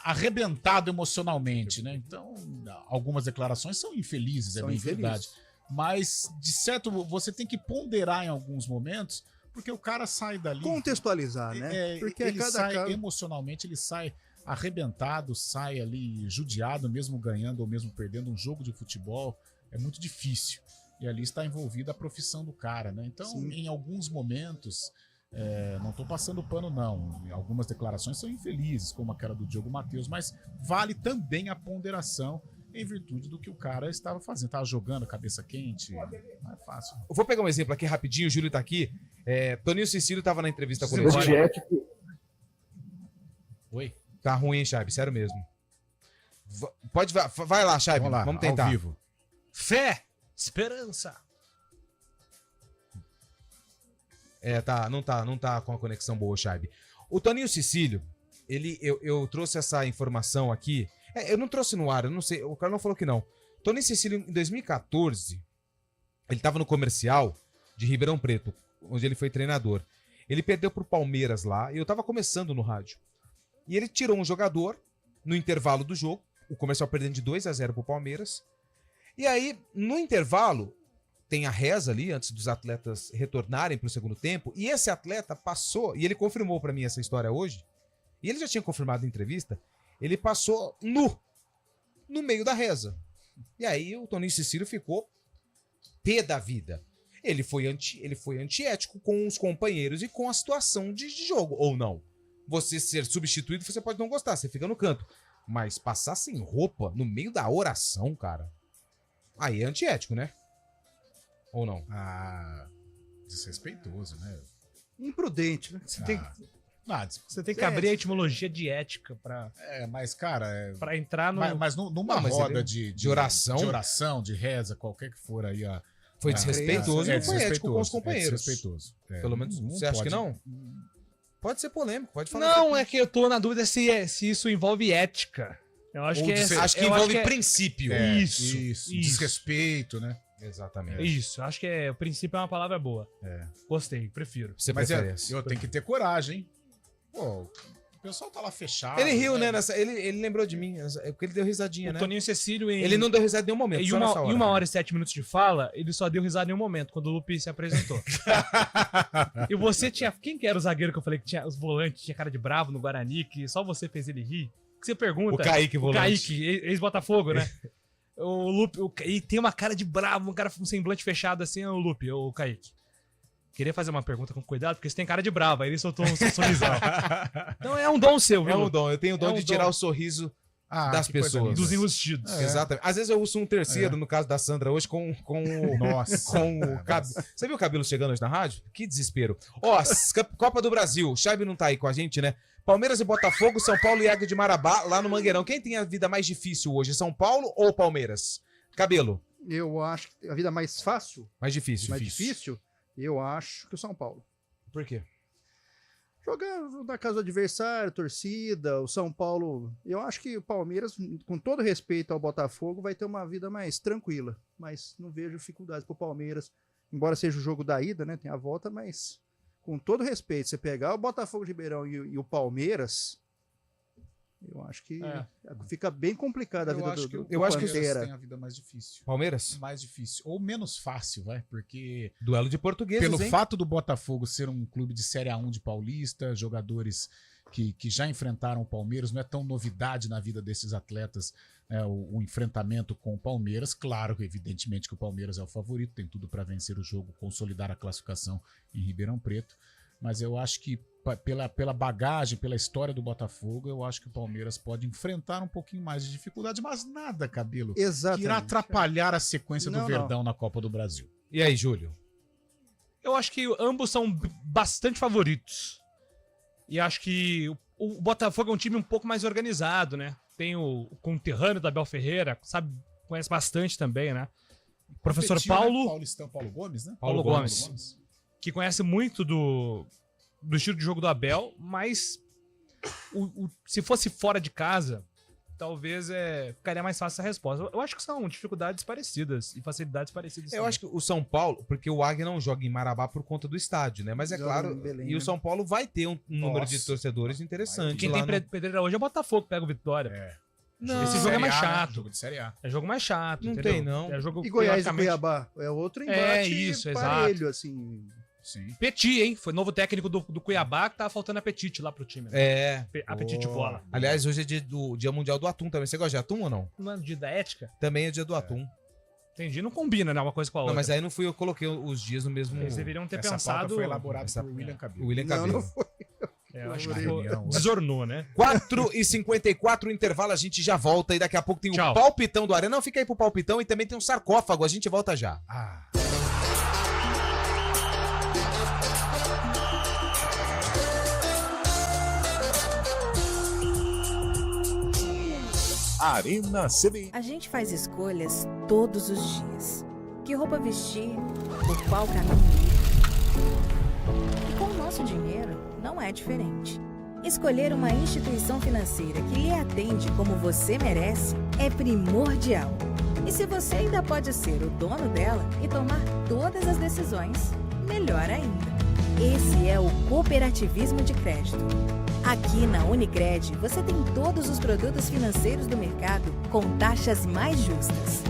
arrebentado emocionalmente, né? Então, algumas declarações são infelizes, é bem verdade. Mas, de certo, você tem que ponderar em alguns momentos, porque o cara sai dali. Contextualizar, né? Porque ele sai emocionalmente, ele sai arrebentado, sai ali judiado, mesmo ganhando ou mesmo perdendo um jogo de futebol. É muito difícil. E ali está envolvida a profissão do cara, né? Então, em alguns momentos, não estou passando pano, não. Algumas declarações são infelizes, como aquela do Diogo Matheus, mas vale também a ponderação em virtude do que o cara estava fazendo. Estava jogando cabeça quente, não é fácil. Eu vou pegar um exemplo aqui rapidinho, o Júlio tá aqui. Toninho Cecílio estava na entrevista com Negócio de ética. Oi? Tá ruim, hein, Chaib? Sério mesmo. Vai lá, Chaib. Vamos tentar. Ao vivo. Fé, esperança. Não tá com a conexão boa, Chaib. O Toninho Cecílio, eu trouxe essa informação aqui. Eu não trouxe no ar, eu não sei, o cara não falou que não. Toninho Cecílio, em 2014, ele tava no comercial de Ribeirão Preto, onde ele foi treinador. Ele perdeu pro Palmeiras lá, e eu tava começando no rádio. E ele tirou um jogador no intervalo do jogo, o comercial perdendo de 2-0 pro Palmeiras. E aí, no intervalo, tem a reza ali, antes dos atletas retornarem pro segundo tempo, e esse atleta passou, e ele confirmou pra mim essa história hoje, e ele já tinha confirmado em entrevista, ele passou no meio da reza. E aí o Toninho Cecílio ficou pé da vida. Ele foi antiético com os companheiros e com a situação de jogo, ou não. Você ser substituído, você pode não gostar, você fica no canto. Mas passar sem roupa no meio da oração, cara, aí é antiético, né? Ou não? Desrespeitoso, né? Imprudente, né? Você tem que abrir a etimologia de ética pra... mas, cara... Pra entrar no... Mas numa roda de oração... De oração, de reza, qualquer que for aí a... Foi desrespeitoso e não foi ético com os companheiros. Desrespeitoso. Pelo menos, você acha que não? Pode ser polêmico, pode falar. Não, é que eu tô na dúvida se isso envolve ética. Eu acho que acho que envolve princípio. Isso. Desrespeito, né? Exatamente. Isso, acho que o princípio é uma palavra boa. Gostei, prefiro. Mas eu tenho que ter coragem, hein? Pô, o pessoal tá lá fechado. Ele riu, né? Ele lembrou de mim, porque ele deu risadinha, né? O Toninho Cecílio... Ele não deu risada em nenhum momento, Em só nessa hora. 1h e 7 minutos de fala, ele só deu risada em um momento, quando o Lupe se apresentou. E você tinha... Quem que era o zagueiro que eu falei que tinha os volantes, tinha cara de bravo no Guarani, que só você fez ele rir? Que você pergunta... O Kaique, volante. O Kaique, ex-Botafogo, né? O Lupe... E tem uma cara de bravo, um cara com um semblante fechado assim, é o Lupe, o Kaique. Queria fazer uma pergunta com cuidado, porque você tem cara de bravo, aí ele soltou um sorrisão. Então é um dom seu, viu? É um dom, eu tenho o dom de tirar o sorriso das pessoas. Dos enrustidos. Exatamente. Às vezes eu uso um terceiro, no caso da Sandra, hoje com o cabelo. Você viu o cabelo chegando hoje na rádio? Que desespero. Copa do Brasil, o Chaib não tá aí com a gente, né? Palmeiras e Botafogo, São Paulo e Águia de Marabá, lá no Mangueirão. Quem tem a vida mais difícil hoje, São Paulo ou Palmeiras? Cabelo. Eu acho que a vida mais fácil. Mais difícil. Mais difícil? Eu acho que o São Paulo. Por quê? Jogar na casa do adversário, torcida, o São Paulo... Eu acho que o Palmeiras, com todo respeito ao Botafogo, vai ter uma vida mais tranquila. Mas não vejo dificuldades pro Palmeiras. Embora seja o jogo da ida, né? Tem a volta, mas... Com todo respeito, você pegar o Botafogo de Ribeirão e o Palmeiras... Eu acho que fica bem complicada a vida do Eu acho que eles têm a vida mais difícil. Palmeiras? Mais difícil. Ou menos fácil, vai. Porque... Duelo de portugueses, Pelo fato do Botafogo ser um clube de Série A1 de Paulista, jogadores que já enfrentaram o Palmeiras, não é tão novidade na vida desses atletas o enfrentamento com o Palmeiras. Claro, evidentemente que o Palmeiras é o favorito, tem tudo para vencer o jogo, consolidar a classificação em Ribeirão Preto. mas eu acho que pela bagagem, pela história do Botafogo, eu acho que o Palmeiras pode enfrentar um pouquinho mais de dificuldade, mas nada, Cabelo, Exatamente. que irá atrapalhar a sequência do Verdão na Copa do Brasil. E aí, Júlio? Eu acho que ambos são bastante favoritos. E acho que o Botafogo é um time um pouco mais organizado, né? Tem o conterrâneo da Abel Ferreira, conhece bastante também, né? Professor Paulo... Paulistão, Paulo Gomes, né? Paulo Gomes. Que conhece muito do estilo de jogo do Abel, mas se fosse fora de casa, talvez ficaria mais fácil essa resposta. Eu acho que são dificuldades parecidas e facilidades parecidas. Eu acho que o São Paulo, porque o Águia não joga em Marabá por conta do estádio, né? Mas é claro, e o São Paulo vai ter um número de torcedores interessante. Quem tem pedreira hoje é o Botafogo, pega o Vitória. Não, esse jogo é mais chato. Jogo de Série A. É jogo mais chato, não entendeu? tem, não. É jogo, e Goiás e Cuiabá é outro embate parelho, exato. assim... Sim. Petit, hein? Foi novo técnico do Cuiabá que tava faltando apetite lá pro time. Né? Apetite bola. Aliás, hoje é dia mundial do atum também. Você gosta de atum ou não? Não é dia da ética? Também é dia do atum. Entendi, não combina, né? Uma coisa com a outra. Não, mas aí não fui eu que coloquei os dias no mesmo... Eles deveriam ter Essa pensado... pauta foi elaborada por William Cabelo. O William Cabelo. Não foi. Eu acho que desornou, né? 4h54, intervalo, a gente já volta e daqui a pouco tem o palpitão do Arena. Não, fica aí pro palpitão e também tem um sarcófago, a gente volta já. Arena CBN. A gente faz escolhas todos os dias. Que roupa vestir, por qual caminho ir. E com o nosso dinheiro, não é diferente. Escolher uma instituição financeira que lhe atende como você merece é primordial. E se você ainda pode ser o dono dela e tomar todas as decisões, melhor ainda. Esse é o cooperativismo de crédito. Aqui na Unicred, você tem todos os produtos financeiros do mercado com taxas mais justas.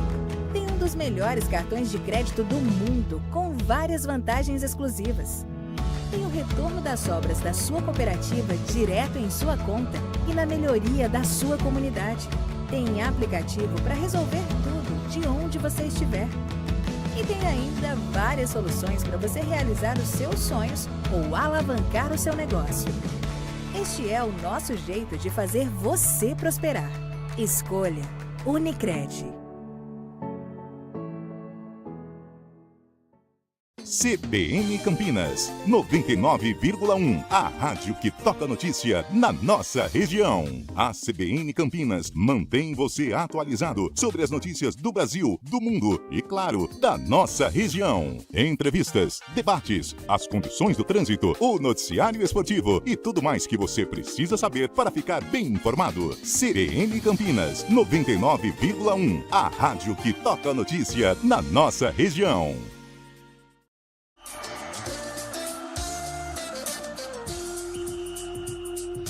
Tem um dos melhores cartões de crédito do mundo, com várias vantagens exclusivas. Tem o retorno das sobras da sua cooperativa direto em sua conta e na melhoria da sua comunidade. Tem aplicativo para resolver tudo de onde você estiver. E tem ainda várias soluções para você realizar os seus sonhos ou alavancar o seu negócio. Este é o nosso jeito de fazer você prosperar. Escolha Unicred. CBN Campinas, 99,1. A rádio que toca notícia na nossa região. A CBN Campinas mantém você atualizado sobre as notícias do Brasil, do mundo e, claro, da nossa região. Entrevistas, debates, as condições do trânsito, o noticiário esportivo e tudo mais que você precisa saber para ficar bem informado. CBN Campinas, 99,1. A rádio que toca notícia na nossa região.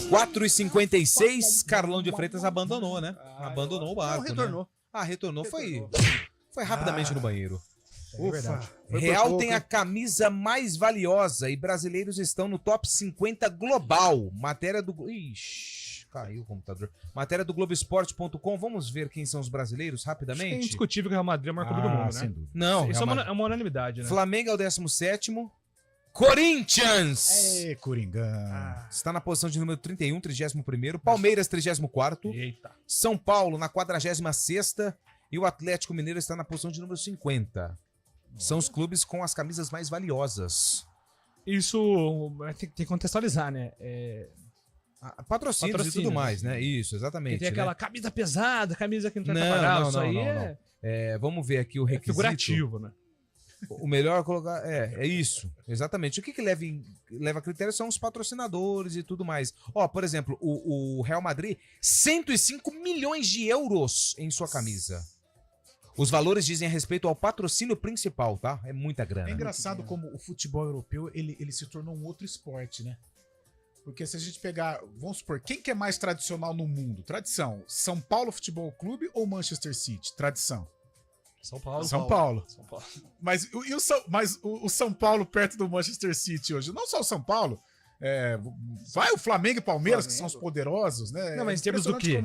4h56, Carlão de Freitas abandonou, né? Abandonou o barco. Não, retornou. Né? Retornou. Foi rapidamente no banheiro. Ufa. Real tem a camisa mais valiosa e brasileiros estão no top 50 global. Matéria do... Ixi, caiu o computador. Matéria do Globoesporte.com. Vamos ver quem são os brasileiros rapidamente? Acho que é indiscutível que o Real Madrid é o maior clube do mundo, né? Sem dúvida. Não, isso é uma unanimidade, né? Flamengo é o 17º. Corinthians! Coringão. Está na posição de número 31, 31º. Palmeiras, 34º. Eita. São Paulo, na 46ª. E o Atlético Mineiro está na posição de número 50. São os clubes com as camisas mais valiosas. Isso tem que contextualizar, né? Patrocínios e tudo mais, né? Isso, exatamente. Tem aquela camisa pesada, camisa que não tem não, isso aí não. Vamos ver aqui o requisito. Figurativo, né? O melhor é colocar... É isso, exatamente. O que leva a critério são os patrocinadores e tudo mais. Por exemplo, o Real Madrid, 105 milhões de euros em sua camisa. Os valores dizem a respeito ao patrocínio principal, tá? É muita grana. É engraçado como o futebol europeu, ele se tornou um outro esporte, né? Porque se a gente pegar, vamos supor, quem que é mais tradicional no mundo? Tradição, São Paulo Futebol Clube ou Manchester City? Tradição. São Paulo. São Paulo. Mas o São Paulo perto do Manchester City hoje? Não só o São Paulo. Vai o Flamengo e Palmeiras, que são os poderosos, né? Não, mas em termos do quê?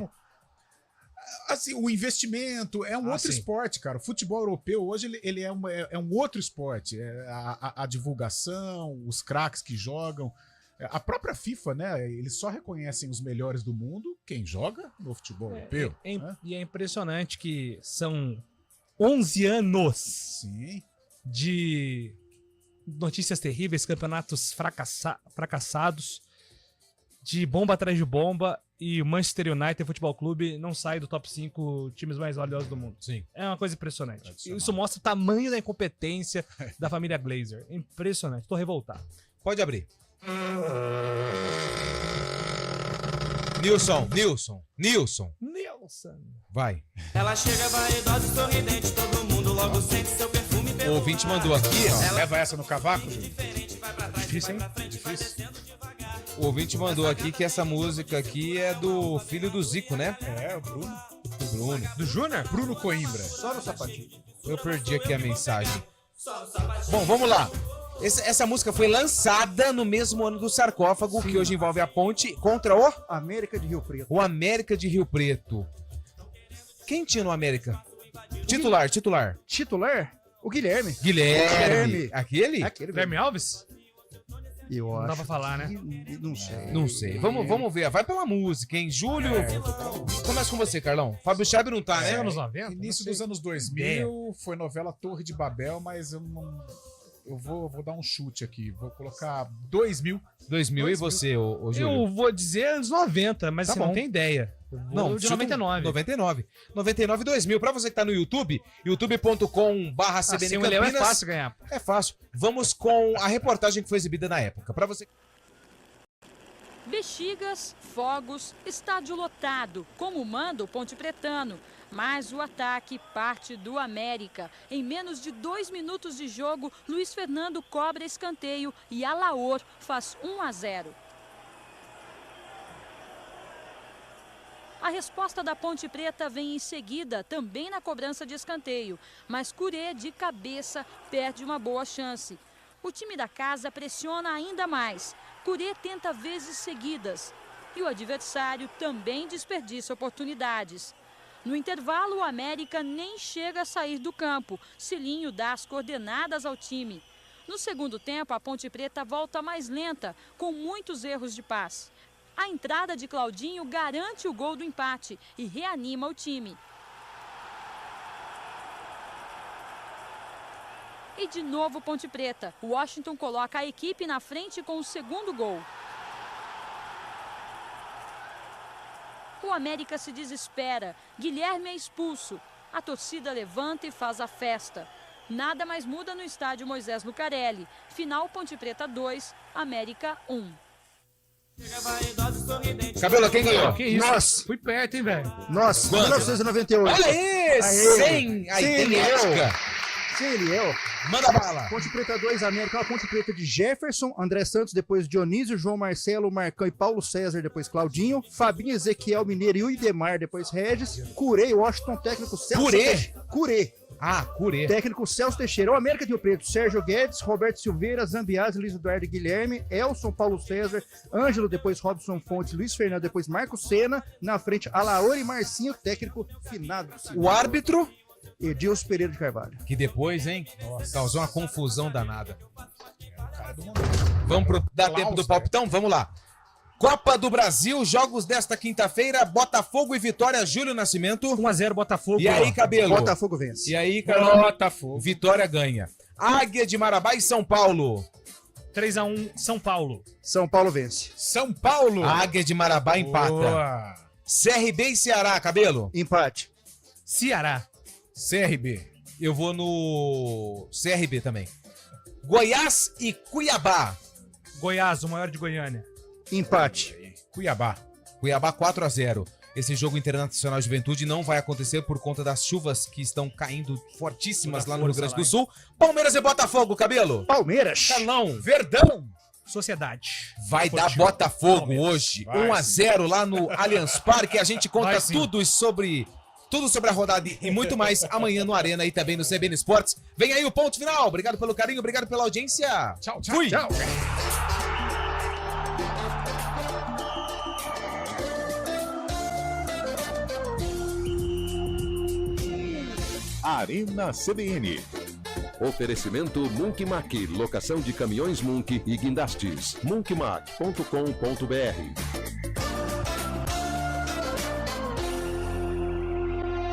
Assim, o investimento é um outro esporte, cara. O futebol europeu hoje ele é um outro esporte. A divulgação, os craques que jogam. A própria FIFA, né? Eles só reconhecem os melhores do mundo quem joga no futebol europeu. Né? E é impressionante que são 11 anos de notícias terríveis, campeonatos fracassados, de bomba atrás de bomba, e o Manchester United Futebol Clube não sai do top 5 times mais valiosos do mundo. Sim. É uma coisa impressionante. Isso mostra o tamanho da incompetência da família Glazer. Impressionante. Tô revoltado. Pode abrir. Nilson. Vai. Ela chega vaidosa e sorridente, todo mundo logo sente seu perfume. O ouvinte mandou aqui, ó. Leva essa no cavaco, Júlio. Difícil, hein? Difícil. O ouvinte mandou aqui que essa música aqui é do filho do Zico, né? É, o Bruno. Do Bruno. Do Júnior? Bruno Coimbra. Só no sapatinho. Eu perdi aqui a mensagem. Bom, vamos lá. Essa música foi lançada no mesmo ano do sarcófago, que hoje envolve a ponte contra o América de Rio Preto. O América de Rio Preto. Quem tinha no América? Titular. Titular? O Guilherme. Aquele? Guilherme Alves? Eu Não acho. dá pra falar, né? Não sei. Vamos ver. Vai pela música, hein? Júlio. Começa com você, Carlão. Fábio Chab não tá, né? Anos 90? Início dos anos 2000, foi novela Torre de Babel, mas eu não... Eu vou dar um chute aqui. Vou colocar 2000. 2000 e você, ô Júlio? Eu vou dizer anos 90, mas Tá você bom. não tem ideia. Não, de 99. 99 e 2000. Pra você que tá no YouTube, youtube.com/CBN Sem o Leão é Campinas. fácil ganhar. É fácil. Vamos com a reportagem que foi exibida na época. Pra você. Bexigas, fogos, estádio lotado, como manda o Ponte Pretano. Mas o ataque parte do América. Em menos de 2 minutos de jogo, Luiz Fernando cobra escanteio e Alaor faz 1-0. A resposta da Ponte Preta vem em seguida, também na cobrança de escanteio. Mas Curê, de cabeça, perde uma boa chance. O time da casa pressiona ainda mais. Curê tenta vezes seguidas. E o adversário também desperdiça oportunidades. No intervalo, o América nem chega a sair do campo. Cilinho dá as coordenadas ao time. No segundo tempo, a Ponte Preta volta mais lenta, com muitos erros de passe. A entrada de Claudinho garante o gol do empate e reanima o time. E de novo Ponte Preta. Washington coloca a equipe na frente com o segundo gol. O América se desespera. Guilherme é expulso. A torcida levanta e faz a festa. Nada mais muda no estádio Moisés Lucarelli. Final Ponte Preta 2, América 1. Cabelo, quem ganhou? Que isso? Nossa. Fui perto, hein, velho? Nossa, Quanto? 1998. Olha aí! Sem a idêntica. Sem Eliel. Manda bala. Ponte Preta 2, América. Uma Ponte Preta de Jefferson, André Santos, depois Dionísio, João Marcelo, Marcão e Paulo César, depois Claudinho, Fabinho, Ezequiel, Mineiro e Uidemar, depois Regis, Curê, Washington, técnico Celso Teixeira. Curê. Ah, Curê. Técnico Celso Teixeira. O América de Rio Preto, Sérgio Guedes, Roberto Silveira, Zambiase, Luiz Eduardo e Guilherme, Elson, Paulo César, Ângelo, depois Robson Fontes, Luiz Fernando, depois Marco Sena, na frente Alaor e Marcinho, técnico finado. O árbitro? Edilson Pereira de Carvalho. Que depois, hein? Causou uma confusão danada. Vamos dar tempo do palpitão? Vamos lá. Copa do Brasil, jogos desta quinta-feira, Botafogo e Vitória, Júlio Nascimento. 1-0 Botafogo. E aí, Cabelo? Botafogo vence. E aí, Carlão? Botafogo. Vitória ganha. Águia de Marabá e São Paulo. 3-1 São Paulo. São Paulo vence. São Paulo. Águia de Marabá empata. Boa. CRB e Ceará, Cabelo. Empate. Ceará. CRB. Eu vou no CRB também. Goiás e Cuiabá. Goiás, o maior de Goiânia. Empate. Cuiabá. Cuiabá 4-0. Esse jogo internacional de juventude não vai acontecer por conta das chuvas que estão caindo fortíssimas lá no Rio Grande do Sul. Palmeiras e Botafogo, Cabelo. Palmeiras. Carlão. Verdão. Sociedade. Vai dar Botafogo hoje. 1-0 lá no Allianz Parque. A gente conta tudo sobre a rodada e muito mais amanhã no Arena e também no CBN Esportes. Vem aí o ponto final. Obrigado pelo carinho, obrigado pela audiência. Tchau, tchau. Fui. Tchau. Arena CBN. Oferecimento Munk Mac, locação de caminhões Munk e guindastes. munkmac.com.br.